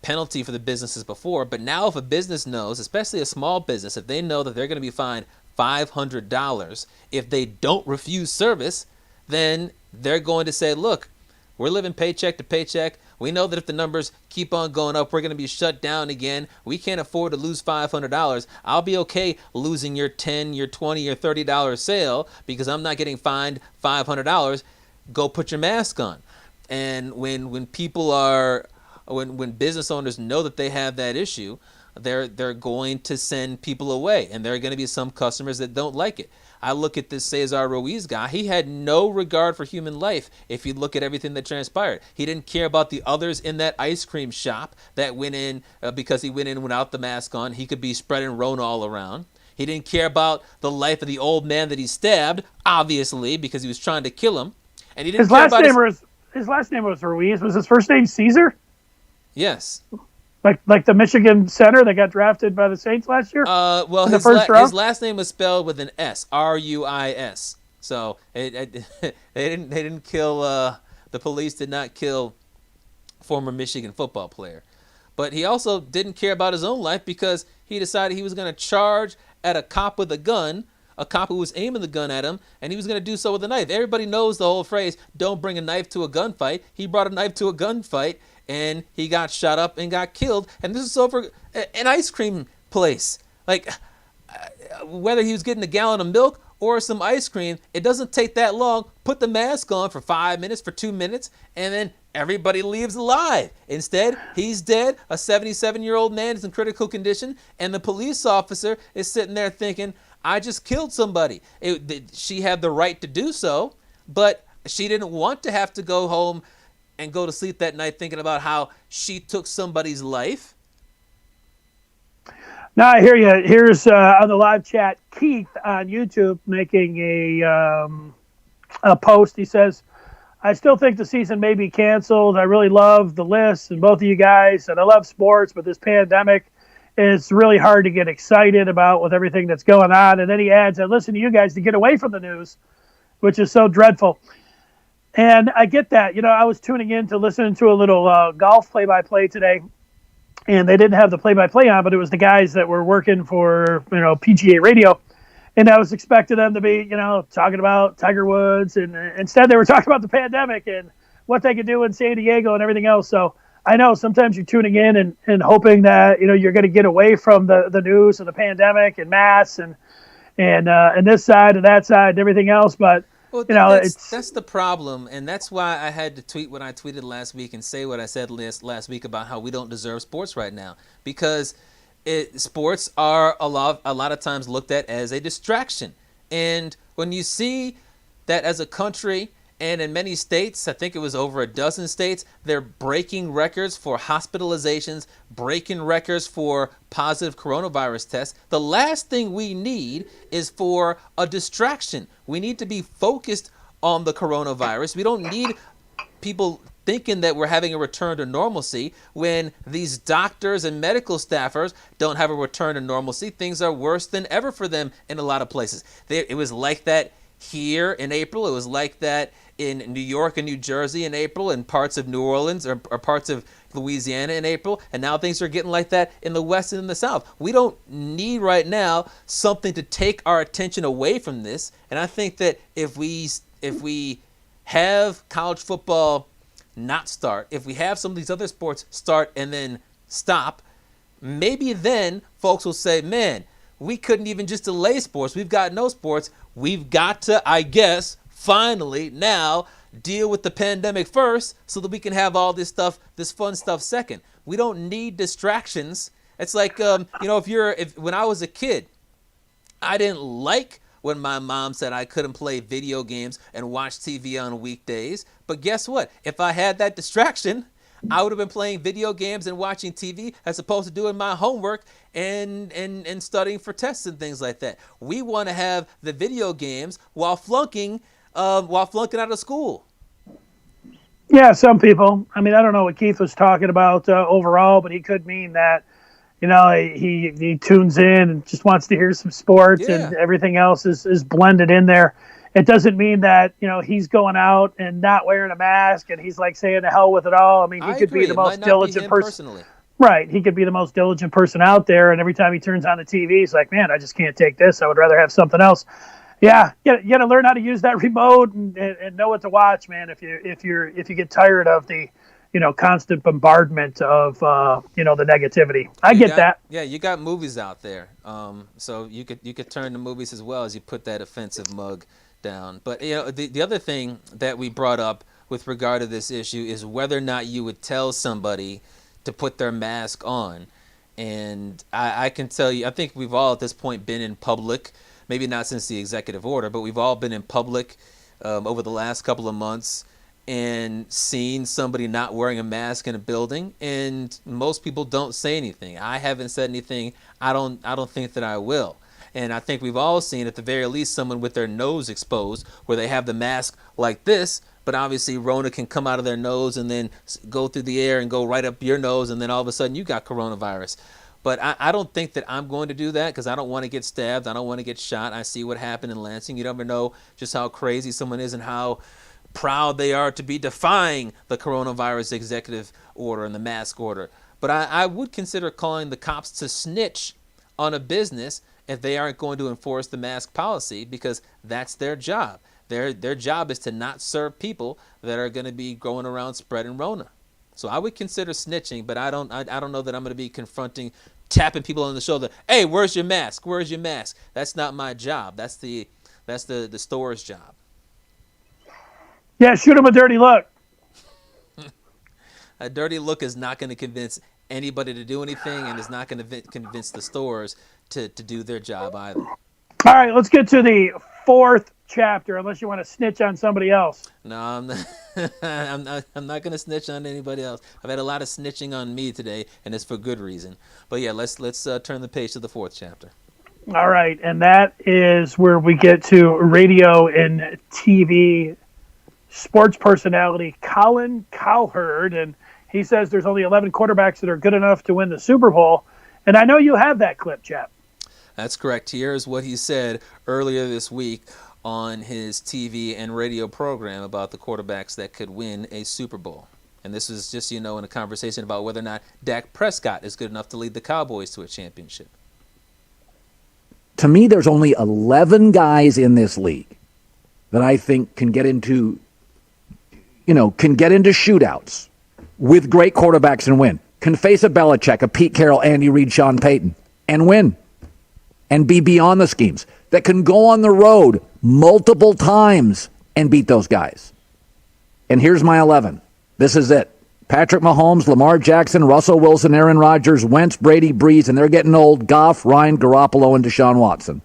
penalty for the businesses before, but now if a business knows, especially a small business, if they know that they're going to be fined $500 if they don't refuse service, then they're going to say, look, we're living paycheck to paycheck. We know that if the numbers keep on going up, we're going to be shut down again. We can't afford to lose $500. I'll be okay losing your $10, your $20, your $30 sale because I'm not getting fined $500. Go put your mask on. And when people are, when business owners know that they have that issue, they're going to send people away, and there are going to be some customers that don't like it. I look at this Cesar Ruiz guy. He had no regard for human life. If you look at everything that transpired, he didn't care about the others in that ice cream shop that went in because he went in without the mask on. He could be spreading Rona all around. He didn't care about the life of the old man that he stabbed, obviously, because he was trying to kill him. And he didn't his last name was Ruiz. Was his first name Caesar? Yes. Like the Michigan center that got drafted by the Saints last year? Well, his last name was spelled with an S, Ruiz. So they didn't kill. The police did not kill former Michigan football player, but he also didn't care about his own life because he decided he was going to charge at a cop with a gun. A cop who was aiming the gun at him, and he was going to do so with a knife. Everybody knows the whole phrase, don't bring a knife to a gunfight. He brought a knife to a gunfight, and he got shot up and got killed. And this is over an ice cream place. Like, whether he was getting a gallon of milk or some ice cream, it doesn't take that long. Put the mask on for 5 minutes, for 2 minutes, and then everybody leaves alive. Instead, he's dead. A 77-year-old man is in critical condition, and the police officer is sitting there thinking, I just killed somebody. She had the right to do so, but she didn't want to have to go home and go to sleep that night thinking about how she took somebody's life. Now I hear you. Here's on the live chat, Keith on YouTube making a post. He says, I still think the season may be canceled. I really love the list and both of you guys, and I love sports, but this pandemic is really hard to get excited about with everything that's going on. And then he adds, I listen to you guys to get away from the news, which is so dreadful. And I get that. You know, I was tuning in to listen to a little golf play-by-play today, and they didn't have the play-by-play on, but it was the guys that were working for, PGA radio. And I was expecting them to be, talking about Tiger Woods. And instead they were talking about the pandemic and what they could do in San Diego and everything else. So I know sometimes you're tuning in and hoping that, you're going to get away from the news and the pandemic and masks and this side and that side and everything else. But, well, that's the problem, and that's why I had to tweet what I tweeted last week and say what I said last week about how we don't deserve sports right now, because sports are a lot of times looked at as a distraction. And when you see that as a country, and in many states, I think it was over a dozen states, they're breaking records for hospitalizations, breaking records for positive coronavirus tests. The last thing we need is for a distraction. We need to be focused on the coronavirus. We don't need people thinking that we're having a return to normalcy when these doctors and medical staffers don't have a return to normalcy. Things are worse than ever for them in a lot of places. It was like that here in April. It was like that in New York and New Jersey in April, and parts of New Orleans or parts of Louisiana in April, and now things are getting like that in the West and in the South. We don't need right now something to take our attention away from this. And I think that if we have college football not start, if we have some of these other sports start and then stop, maybe then folks will say, man, we couldn't even just delay sports. We've got no sports. We've got to, I guess, finally now deal with the pandemic first so that we can have all this stuff, this fun stuff second. We don't need distractions. It's like, when I was a kid, I didn't like when my mom said I couldn't play video games and watch TV on weekdays. But guess what? If I had that distraction, I would have been playing video games and watching TV as opposed to doing my homework and studying for tests and things like that. We want to have the video games while flunking out of school. Yeah, some people. I mean, I don't know what Keith was talking about overall, but he could mean that, he tunes in and just wants to hear some sports and everything else is blended in there. It doesn't mean that, he's going out and not wearing a mask and he's like saying the hell with it all. I mean, he could be the most diligent person. Right. He could be the most diligent person out there. And every time he turns on the TV, he's like, man, I just can't take this. I would rather have something else. Yeah. You got to learn how to use that remote and know what to watch, man. If you get tired of the, constant bombardment of, the negativity. I get that. Yeah. You got movies out there. So you could turn to movies as well as you put that offensive mug down. But the other thing that we brought up with regard to this issue is whether or not you would tell somebody to put their mask on. And I can tell you, I think we've all at this point been in public, maybe not since the executive order, but we've all been in public over the last couple of months and seen somebody not wearing a mask in a building, and most people don't say anything. I haven't said anything. I don't think that I will. And I think we've all seen, at the very least, someone with their nose exposed where they have the mask like this, but obviously Rona can come out of their nose and then go through the air and go right up your nose, and then all of a sudden you got coronavirus. But I don't think that I'm going to do that because I don't want to get stabbed. I don't want to get shot. I see what happened in Lansing. You never know just how crazy someone is and how proud they are to be defying the coronavirus executive order and the mask order. But I would consider calling the cops to snitch on a business if they aren't going to enforce the mask policy, because that's their job. Their job is to not serve people that are going to be going around spreading Rona. So I would consider snitching, but I don't know that I'm going to be confronting, tapping people on the shoulder. Hey, where's your mask? Where's your mask? That's not my job. That's the store's job. Yeah, shoot him a dirty look. A dirty look is not going to convince anybody to do anything, and is not going to convince the stores to do their job either. All right, let's get to the fourth chapter, unless you want to snitch on somebody else. No, I'm not, I'm not going to snitch on anybody else. I've had a lot of snitching on me today, and it's for good reason. But yeah, let's turn the page to the fourth chapter. All right, and that is where we get to radio and TV sports personality Colin Cowherd, and he says there's only 11 quarterbacks that are good enough to win the Super Bowl. And I know you have that clip, Chap. That's correct. Here's what he said earlier this week on his TV and radio program about the quarterbacks that could win a Super Bowl. And this is just, in a conversation about whether or not Dak Prescott is good enough to lead the Cowboys to a championship. To me, there's only 11 guys in this league that I think can get into shootouts with great quarterbacks and win. Can face a Belichick, a Pete Carroll, Andy Reid, Sean Payton, and win. And be beyond the schemes. That can go on the road multiple times and beat those guys. And here's my 11. This is it. Patrick Mahomes, Lamar Jackson, Russell Wilson, Aaron Rodgers, Wentz, Brady, Breeze, and they're getting old. Goff, Ryan, Garoppolo, and Deshaun Watson.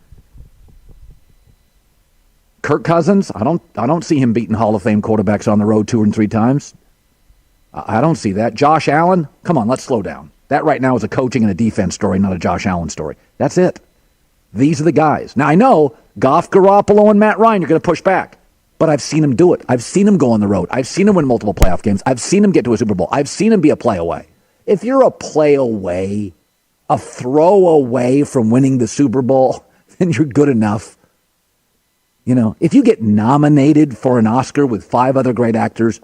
Kirk Cousins, I don't see him beating Hall of Fame quarterbacks on the road 2 and 3 times. I don't see that. Josh Allen, come on, let's slow down. That right now is a coaching and a defense story, not a Josh Allen story. That's it. These are the guys. Now, I know Goff, Garoppolo, and Matt Ryan, you're going to push back. But I've seen him do it. I've seen him go on the road. I've seen him win multiple playoff games. I've seen him get to a Super Bowl. I've seen him be a play away. If you're a play away, a throw away from winning the Super Bowl, then you're good enough. If you get nominated for an Oscar with 5 other great actors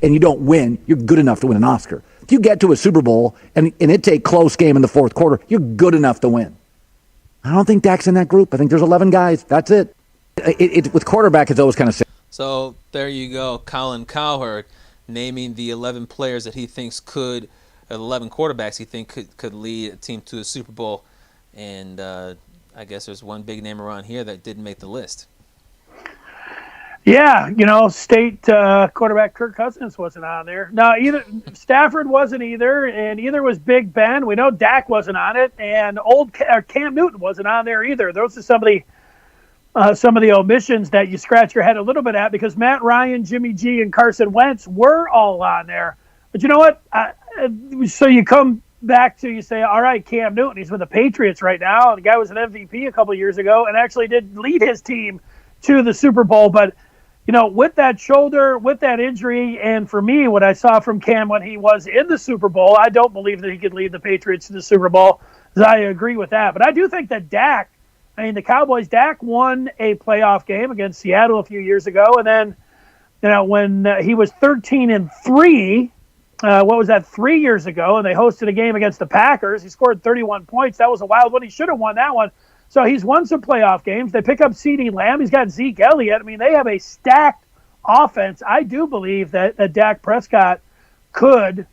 and you don't win, you're good enough to win an Oscar. If you get to a Super Bowl and it take close game in the fourth quarter, you're good enough to win. I don't think Dak's in that group. I think there's 11 guys. That's it. With quarterback, it's always kind of simple. So there you go, Colin Cowherd naming the 11 players that he thinks 11 quarterbacks he thinks could lead a team to a Super Bowl. And I guess there's one big name around here that didn't make the list. Yeah, state quarterback Kirk Cousins wasn't on there. No, either Stafford wasn't either, and either was Big Ben. We know Dak wasn't on it, and Cam Newton wasn't on there either. Those are some of the omissions that you scratch your head a little bit at, because Matt Ryan, Jimmy G, and Carson Wentz were all on there. But you know what? So you come back to, you say, all right, Cam Newton, he's with the Patriots right now. The guy was an MVP a couple of years ago and actually did lead his team to the Super Bowl. But with that shoulder, with that injury, and for me, what I saw from Cam when he was in the Super Bowl, I don't believe that he could lead the Patriots to the Super Bowl. I agree with that. But I do think that Dak, the Cowboys, Dak won a playoff game against Seattle a few years ago. And then, when he was 13-3, what was that, 3 years ago, and they hosted a game against the Packers, he scored 31 points. That was a wild one. He should have won that one. So he's won some playoff games. They pick up CeeDee Lamb. He's got Zeke Elliott. They have a stacked offense. I do believe that Dak Prescott could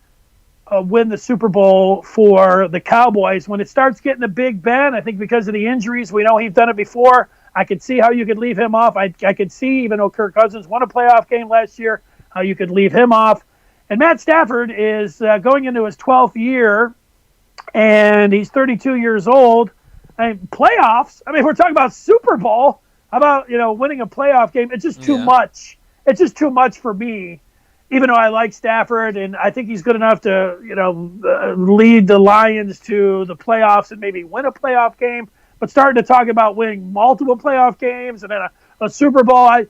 win the Super Bowl for the Cowboys. When it starts getting to Big Ben, I think because of the injuries, we know he's done it before. I could see how you could leave him off. I could see, even though Kirk Cousins won a playoff game last year, how you could leave him off. And Matt Stafford is going into his 12th year, and he's 32 years old. Playoffs, we're talking about Super Bowl. How about, winning a playoff game? It's just too much. It's just too much for me, even though I like Stafford, and I think he's good enough to, lead the Lions to the playoffs and maybe win a playoff game. But starting to talk about winning multiple playoff games and then a Super Bowl, I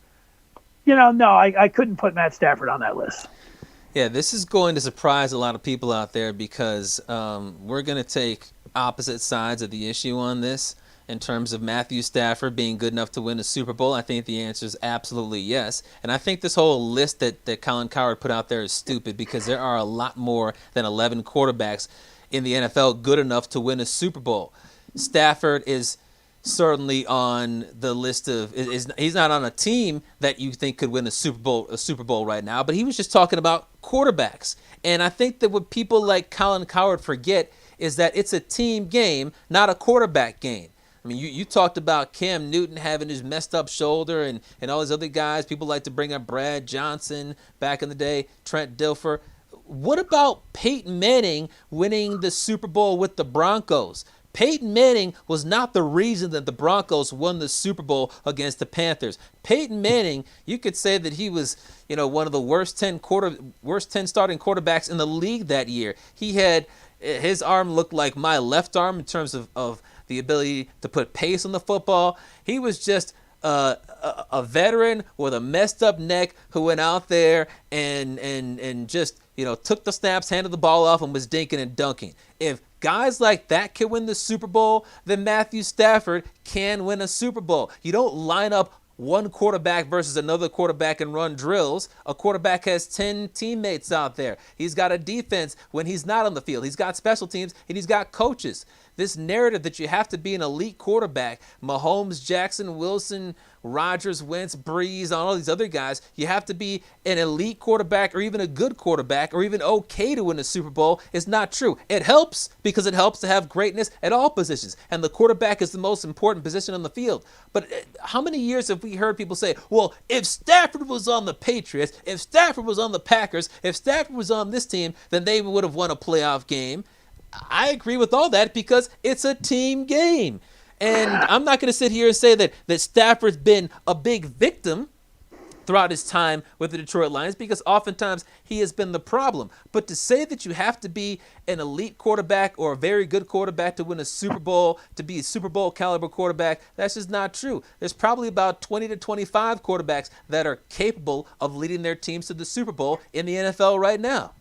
couldn't put Matt Stafford on that list. Yeah, this is going to surprise a lot of people out there, because we're going to take opposite sides of the issue on this. In terms of Matthew Stafford being good enough to win a Super Bowl, I think the answer is absolutely yes. And I think this whole list that Colin Cowherd put out there is stupid, because there are a lot more than 11 quarterbacks in the NFL good enough to win a Super Bowl. Stafford is certainly on the list of, he's not on a team that you think could win a Super Bowl right now, but he was just talking about quarterbacks. And I think that what people like Colin Cowherd forget is that it's a team game, not a quarterback game. You talked about Cam Newton having his messed up shoulder and all these other guys. People like to bring up Brad Johnson back in the day, Trent Dilfer. what about Peyton Manning winning the Super Bowl with the Broncos? Peyton Manning was not the reason that the Broncos won the Super Bowl against the Panthers. Peyton Manning, you could say that he was, one of the worst 10 starting quarterbacks in the league that year. His arm looked like my left arm in terms of the ability to put pace on the football. He was just a veteran with a messed up neck who went out there and just took the snaps, handed the ball off, and was dinking and dunking. If guys like that can win the Super Bowl, then Matthew Stafford can win a Super Bowl. You don't line up one quarterback versus another quarterback and run drills. A quarterback has 10 teammates out there. He's got a defense when he's not on the field. He's got special teams, and he's got coaches. This narrative that you have to be an elite quarterback, Mahomes, Jackson, Wilson, Rodgers, Wentz, Breeze, all these other guys, you have to be an elite quarterback or even a good quarterback or even okay to win a Super Bowl is not true. It helps because it helps to have greatness at all positions, and the quarterback is the most important position on the field. But how many years have we heard people say, well, if Stafford was on the Patriots, if Stafford was on the Packers, if Stafford was on this team, then they would have won a playoff game? I agree with all that because it's a team game. And I'm not going to sit here and say that Stafford's been a big victim throughout his time with the Detroit Lions because oftentimes he has been the problem. But to say that you have to be an elite quarterback or a very good quarterback to win a Super Bowl, to be a Super Bowl caliber quarterback, that's just not true. There's probably about 20 to 25 quarterbacks that are capable of leading their teams to the Super Bowl in the NFL right now.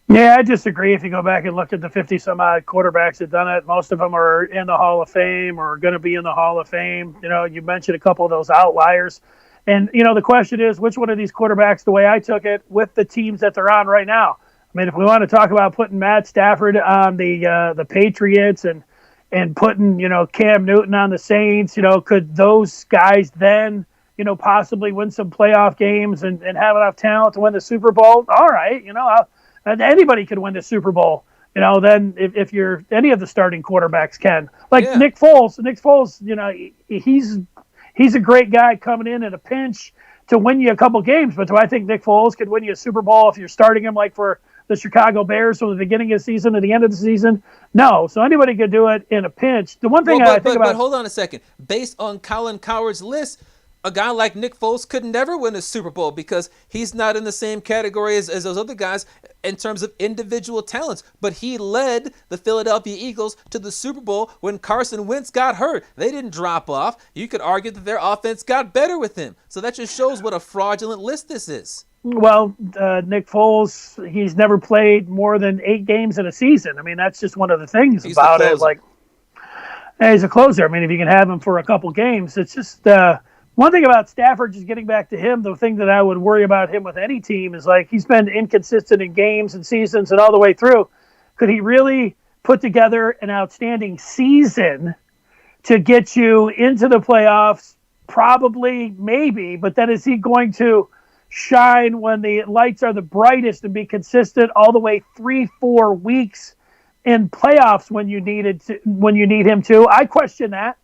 Yeah, I disagree. If you go back and look at the 50-some-odd quarterbacks that done it, most of them are in the Hall of Fame or going to be in the Hall of Fame. You mentioned a couple of those outliers. And, the question is, which one of these quarterbacks, the way I took it, with the teams that they're on right now? I mean, if we want to talk about putting Matt Stafford on the Patriots and putting, Cam Newton on the Saints, could those guys then, possibly win some playoff games and have enough talent to win the Super Bowl? All right, and anybody could win the Super Bowl, then if you're any of the starting quarterbacks can. Nick Foles, he's a great guy coming in a pinch to win you a couple games. But do I think Nick Foles could win you a Super Bowl if you're starting him like for the Chicago Bears from the beginning of the season to the end of the season? No. So anybody could do it in a pinch. The one thing But hold on a second. Based on Colin Cowherd's list, a guy like Nick Foles could never win a Super Bowl because he's not in the same category as those other guys in terms of individual talents. But he led the Philadelphia Eagles to the Super Bowl when Carson Wentz got hurt. They didn't drop off. You could argue that their offense got better with him. So that just shows what a fraudulent list this is. Well, Nick Foles, he's never played more than 8 games in a season. I mean, that's just one of the things about it. He's a closer. I mean, if you can have him for a couple games, it's just one thing about Stafford, just getting back to him, the thing that I would worry about him with any team is he's been inconsistent in games and seasons and all the way through. Could he really put together an outstanding season to get you into the playoffs? Probably, maybe, but then is he going to shine when the lights are the brightest and be consistent all the way 3-4 weeks in playoffs when you need him to? I question that.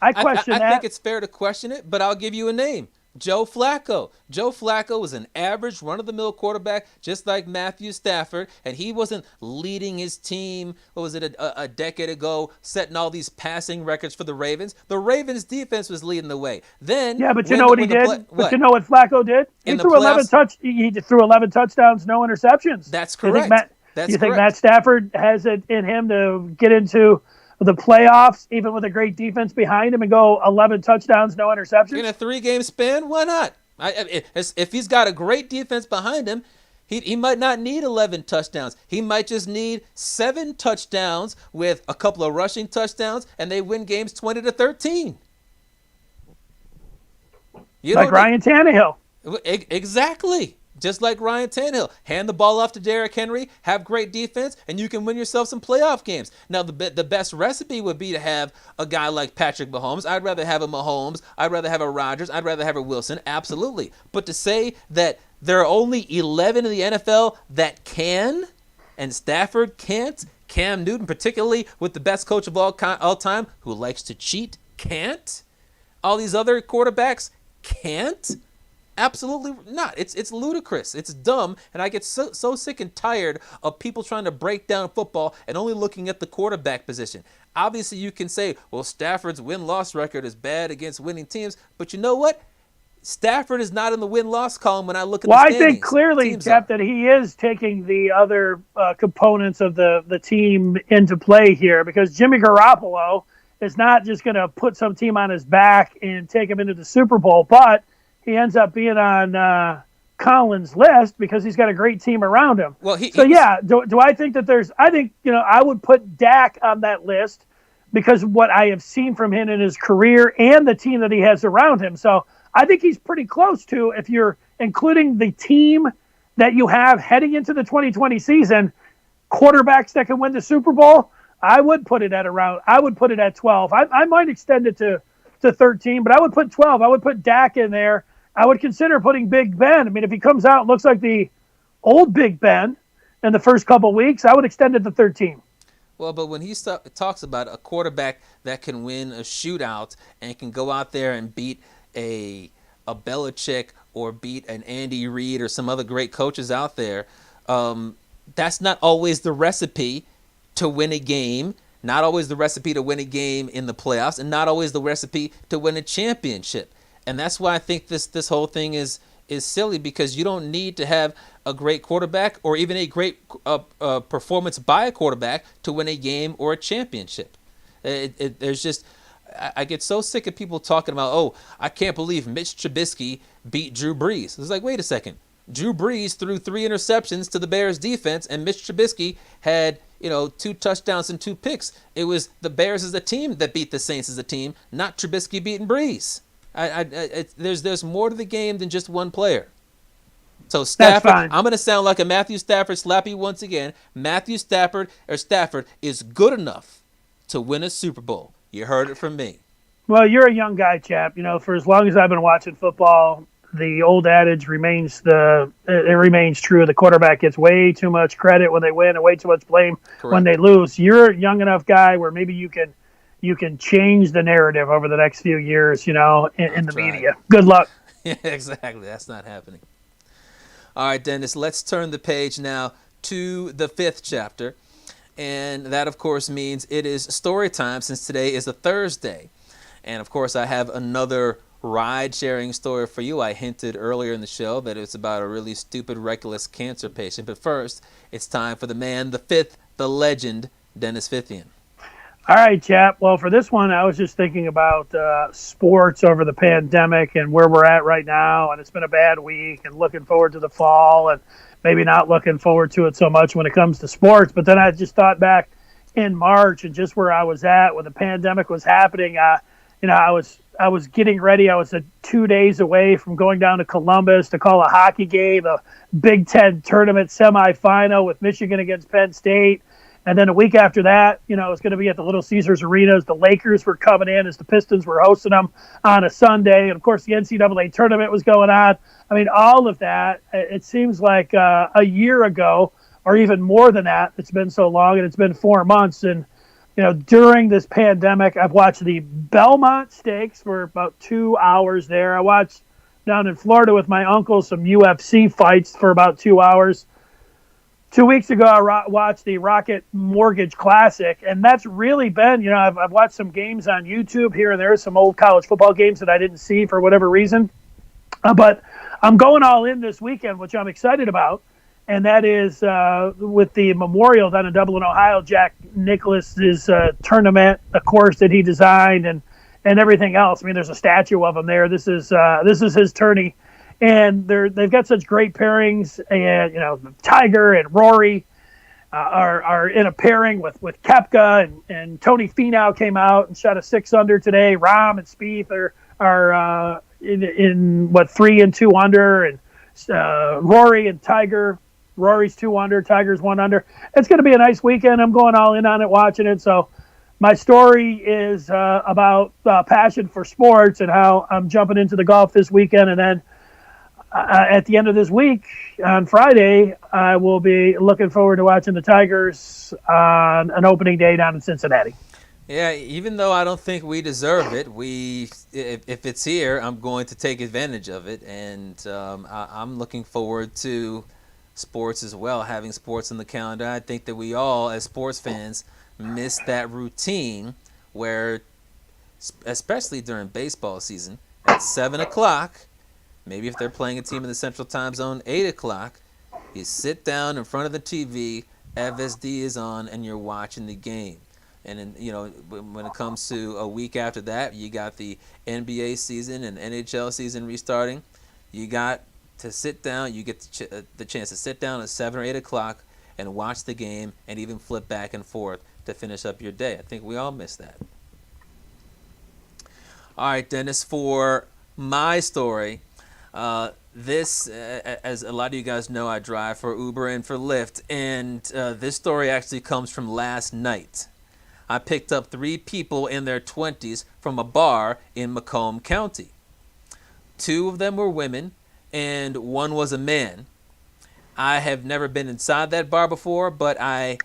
I think it's fair to question it, but I'll give you a name. Joe Flacco. Joe Flacco was an average run-of-the-mill quarterback, just like Matthew Stafford, and he wasn't leading his team, a decade ago, setting all these passing records for the Ravens. The Ravens' defense was leading the way. Then, but you know what he did? But you know what Flacco did? He threw 11 touchdowns, no interceptions. That's correct. You think Matt Stafford has it in him to get into the playoffs, even with a great defense behind him, and go 11 touchdowns, no interceptions? In a 3-game span, why not? If he's got a great defense behind him, he might not need 11 touchdowns. He might just need 7 touchdowns with a couple of rushing touchdowns, and they win games 20-13. Ryan Tannehill. Exactly. Just like Ryan Tannehill. Hand the ball off to Derrick Henry, have great defense, and you can win yourself some playoff games. Now, the best recipe would be to have a guy like Patrick Mahomes. I'd rather have a Mahomes. I'd rather have a Rodgers. I'd rather have a Wilson. Absolutely. But to say that there are only 11 in the NFL that can, and Stafford can't, Cam Newton, particularly with the best coach of all time, who likes to cheat, can't, all these other quarterbacks can't, Absolutely not. It's ludicrous. It's dumb, and I get so sick and tired of people trying to break down football and only looking at the quarterback position. Obviously, you can say, well, Stafford's win-loss record is bad against winning teams, but you know what? Stafford is not in the win-loss column when I look at the standings. I think clearly, Jeff, that he is taking the other components of the team into play here, because Jimmy Garoppolo is not just going to put some team on his back and take him into the Super Bowl, but he ends up being on Colin's list because he's got a great team around him. Well, do I think that I would put Dak on that list because what I have seen from him in his career and the team that he has around him. So I think he's pretty close to, if you're including the team that you have heading into the 2020 season, quarterbacks that can win the Super Bowl, I would put it at 12. I might extend it to 13, but I would put 12. I would put Dak in there. I would consider putting Big Ben. I mean, if he comes out and looks like the old Big Ben in the first couple of weeks, I would extend it to 13. Well, but when he talks about a quarterback that can win a shootout and can go out there and beat a Belichick or beat an Andy Reid or some other great coaches out there, that's not always the recipe to win a game, not always the recipe to win a game in the playoffs, and not always the recipe to win a championship. And that's why I think this whole thing is silly, because you don't need to have a great quarterback or even a great performance by a quarterback to win a game or a championship. There's just, I get so sick of people talking about, oh, I can't believe Mitch Trubisky beat Drew Brees. It's like, wait a second. Drew Brees threw 3 interceptions to the Bears defense, and Mitch Trubisky had 2 touchdowns and 2 picks. It was the Bears as a team that beat the Saints as a team, not Trubisky beating Brees. There's more to the game than just one player. So Stafford, I'm going to sound like a Matthew Stafford slappy once again. Matthew Stafford is good enough to win a Super Bowl. You heard it from me. Well, you're a young guy, chap. For as long as I've been watching football, the old adage remains true. The quarterback gets way too much credit when they win and way too much blame when they lose. You're a young enough guy where maybe you can change the narrative over the next few years, in the media. Good luck. Yeah, exactly. That's not happening. All right, Dennis, let's turn the page now to the 5th chapter. And that, of course, means it is story time, since today is a Thursday. And, of course, I have another ride-sharing story for you. I hinted earlier in the show that it's about a really stupid, reckless cancer patient. But first, it's time for the man, the Fith, the legend, Dennis Fithian. All right, chap. Well, for this one, I was just thinking about sports over the pandemic and where we're at right now. And it's been a bad week, and looking forward to the fall, and maybe not looking forward to it so much when it comes to sports. But then I just thought back in March and just where I was at when the pandemic was happening. I was getting ready. I was 2 days away from going down to Columbus to call a hockey game, a Big Ten tournament semifinal with Michigan against Penn State. And then a week after that, it was going to be at the Little Caesars Arena as the Lakers were coming in, as the Pistons were hosting them on a Sunday. And, of course, the NCAA tournament was going on. I mean, all of that, it seems like a year ago, or even more than that. It's been so long, and it's been 4 months. And, during this pandemic, I've watched the Belmont Stakes for about 2 hours there. I watched down in Florida with my uncle some UFC fights for about 2 hours. 2 weeks ago, I watched the Rocket Mortgage Classic, and that's really been, I've watched some games on YouTube here and there, some old college football games that I didn't see for whatever reason. But I'm going all in this weekend, which I'm excited about, and that is with the memorial down in Dublin, Ohio, Jack Nicklaus's tournament, the course that he designed, and everything else. I mean, there's a statue of him there. This is his tourney. And they've got such great pairings, and Tiger and Rory are in a pairing with Koepka, and Tony Finau came out and shot a 6 under today. Rahm and Spieth are in 3 and 2 under, and Rory and Tiger. Rory's 2 under, Tiger's 1 under. It's going to be a nice weekend. I'm going all in on it, watching it. So my story is about passion for sports and how I'm jumping into the golf this weekend, and then at the end of this week, on Friday, I will be looking forward to watching the Tigers on an opening day down in Cincinnati. Yeah, even though I don't think we deserve it, if it's here, I'm going to take advantage of it, and I'm looking forward to sports as well, having sports on the calendar. I think that we all, as sports fans, miss that routine where, especially during baseball season, at 7 o'clock, maybe if they're playing a team in the Central Time Zone, 8 o'clock, you sit down in front of the TV, FSD is on, and you're watching the game. And then, when it comes to a week after that, you got the NBA season and NHL season restarting. You got to sit down. You get the chance to sit down at 7 or 8 o'clock and watch the game and even flip back and forth to finish up your day. I think we all miss that. All right, Dennis, for my story, this, as a lot of you guys know, I drive for Uber and for Lyft, and this story actually comes from last night. I picked up 3 people in their 20s from a bar in Macomb County. 2 of them were women, and 1 was a man. I have never been inside that bar before, but I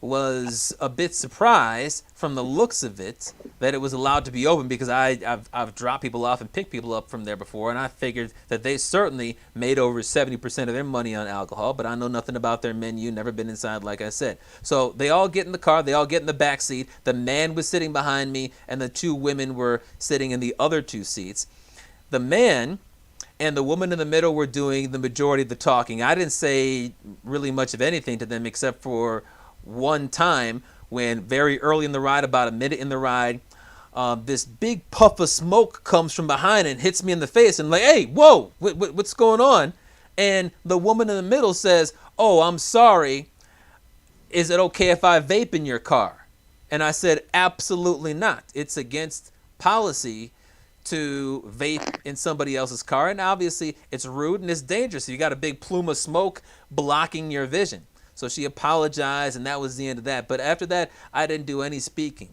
was a bit surprised from the looks of it that it was allowed to be open, because I've dropped people off and picked people up from there before, and I figured that they certainly made over 70% of their money on alcohol, but I know nothing about their menu, never been inside, like I said. So they all get in the car, they all get in the back seat. The man was sitting behind me, and the 2 women were sitting in the other 2 seats. The man and the woman in the middle were doing the majority of the talking. I didn't say really much of anything to them except for one time when very early in the ride, about a minute in the ride, this big puff of smoke comes from behind and hits me in the face, and like, hey, whoa, what's going on? And the woman in the middle says, oh, I'm sorry, is it okay if I vape in your car? And I said, absolutely not. It's against policy to vape in somebody else's car, and obviously it's rude and it's dangerous. You got a big plume of smoke blocking your vision. So she apologized, and that was the end of that. But after that, I didn't do any speaking.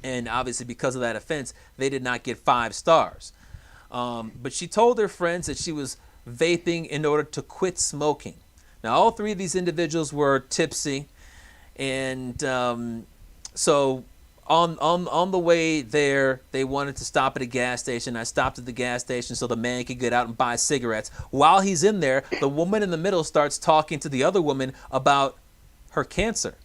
And obviously, because of that offense, they did not get 5 stars. But she told her friends that she was vaping in order to quit smoking. Now, all 3 of these individuals were tipsy. And so on the way there, they wanted to stop at a gas station. I stopped at the gas station so the man could get out and buy cigarettes. While he's in there, the woman in the middle starts talking to the other woman about her cancer.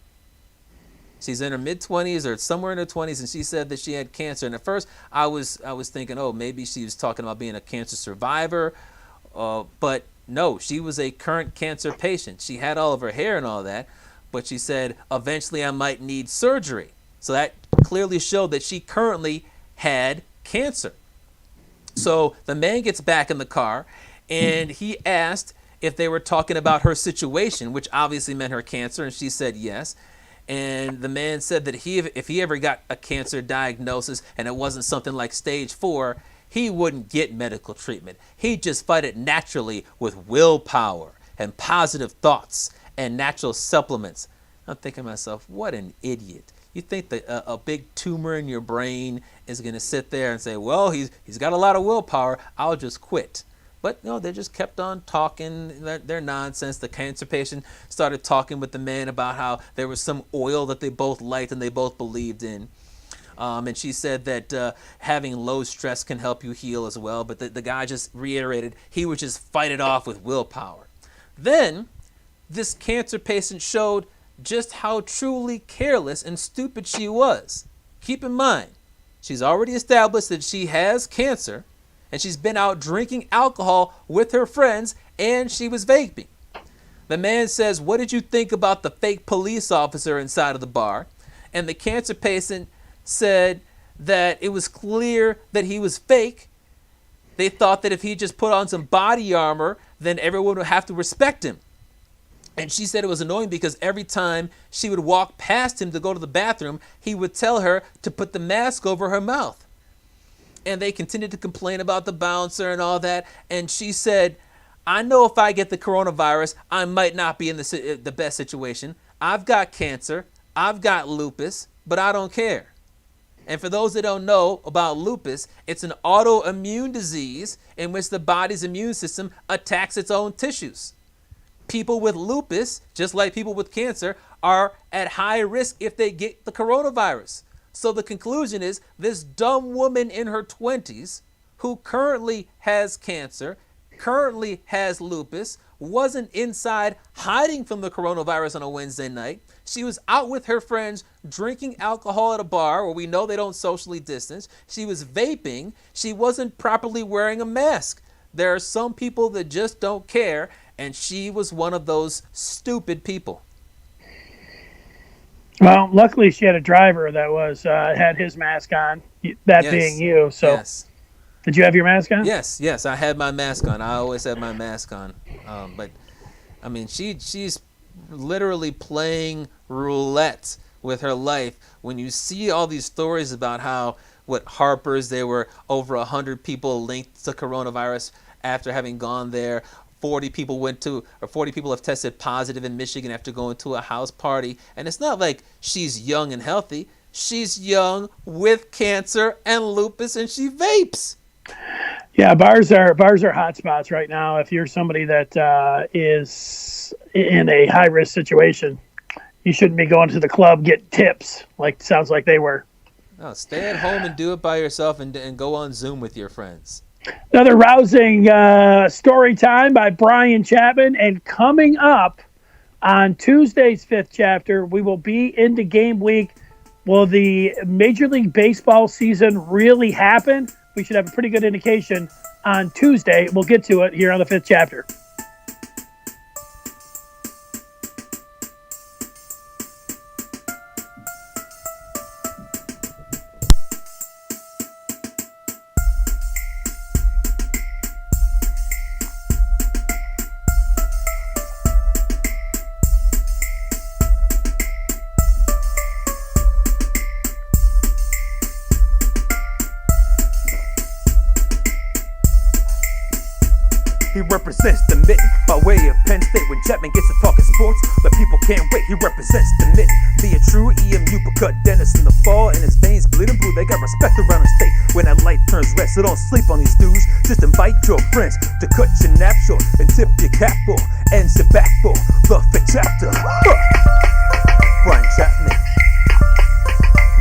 She's in her mid-20s or somewhere in her 20s, and she said that she had cancer. And at first, I was thinking, oh, maybe she was talking about being a cancer survivor. But no, she was a current cancer patient. She had all of her hair and all that, but she said, eventually I might need surgery. So that clearly showed that she currently had cancer. So the man gets back in the car, and he asked if they were talking about her situation, which obviously meant her cancer, and she said yes. And the man said that if he ever got a cancer diagnosis and it wasn't something like stage 4, he wouldn't get medical treatment. He'd just fight it naturally with willpower and positive thoughts and natural supplements. I'm thinking to myself, what an idiot. You think that a big tumor in your brain is going to sit there and say, well, he's got a lot of willpower, I'll just quit. But no, they just kept on talking their nonsense. The cancer patient started talking with the man about how there was some oil that they both liked and they both believed in. And she said that having low stress can help you heal as well. But the guy just reiterated he would just fight it off with willpower. Then this cancer patient showed just how truly careless and stupid she was. Keep in mind, she's already established that she has cancer, and she's been out drinking alcohol with her friends, and she was vaping. The man says, what did you think about the fake police officer inside of the bar? And the cancer patient said that it was clear that he was fake. They thought that if he just put on some body armor, then everyone would have to respect him. And she said it was annoying because every time she would walk past him to go to the bathroom, he would tell her to put the mask over her mouth. And they continued to complain about the bouncer and all that. And she said, I know if I get the coronavirus, I might not be in the best situation. I've got cancer, I've got lupus, but I don't care. And for those that don't know about lupus, it's an autoimmune disease in which the body's immune system attacks its own tissues. People with lupus, just like people with cancer, are at high risk if they get the coronavirus. So the conclusion is this dumb woman in her 20s who currently has cancer, currently has lupus, wasn't inside hiding from the coronavirus on a Wednesday night. She was out with her friends drinking alcohol at a bar where we know they don't socially distance. She was vaping. She wasn't properly wearing a mask. There are some people that just don't care, and she was one of those stupid people. Well, luckily she had a driver that was had his mask on, that Yes. being you. So, Yes. Did you have your mask on? Yes, I had my mask on. I always have my mask on. But, I mean, she's literally playing roulette with her life. When you see all these stories about how, Harper's, there were over 100 people linked to coronavirus after having gone there. 40 people have tested positive in Michigan after going to a house party. And it's not like she's young and healthy. She's young with cancer and lupus, and she vapes. Yeah, bars are hot spots right now. If you're somebody that is in a high risk situation, you shouldn't be going to the club get tips. Sounds like they were. No, stay at home and do it by yourself, and go on Zoom with your friends. Another rousing story time by Brian Chapman. And coming up on Tuesday's Fifth Chapter, we will be into game week. Will the Major League Baseball season really happen? We should have a pretty good indication on Tuesday. We'll get to it here on the Fifth Chapter. He represents the mitten by way of Penn State. When Chapman gets to talking sports, the people can't wait. He represents the mitten. Be a true EMU, but cut Dennis in the fall, and his veins bleeding blue. They got respect around the state. When that light turns red, so don't sleep on these dudes. Just invite your friends to cut your nap short and tip your cap for and sit back for the Fifth Chapter. Brian Chapman.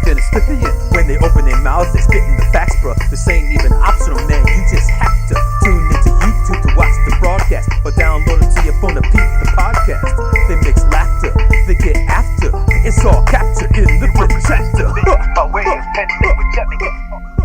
Dennis Fith again. When they open their mouths, they're spitting the facts, bro. This ain't even optional, man. You just have to tune into YouTube to watch the broadcast, or download it to your phone to peep the podcast. They mix laughter, they get after. It's all captured in the Fifth Chapter. By way of Penn State with Chapman.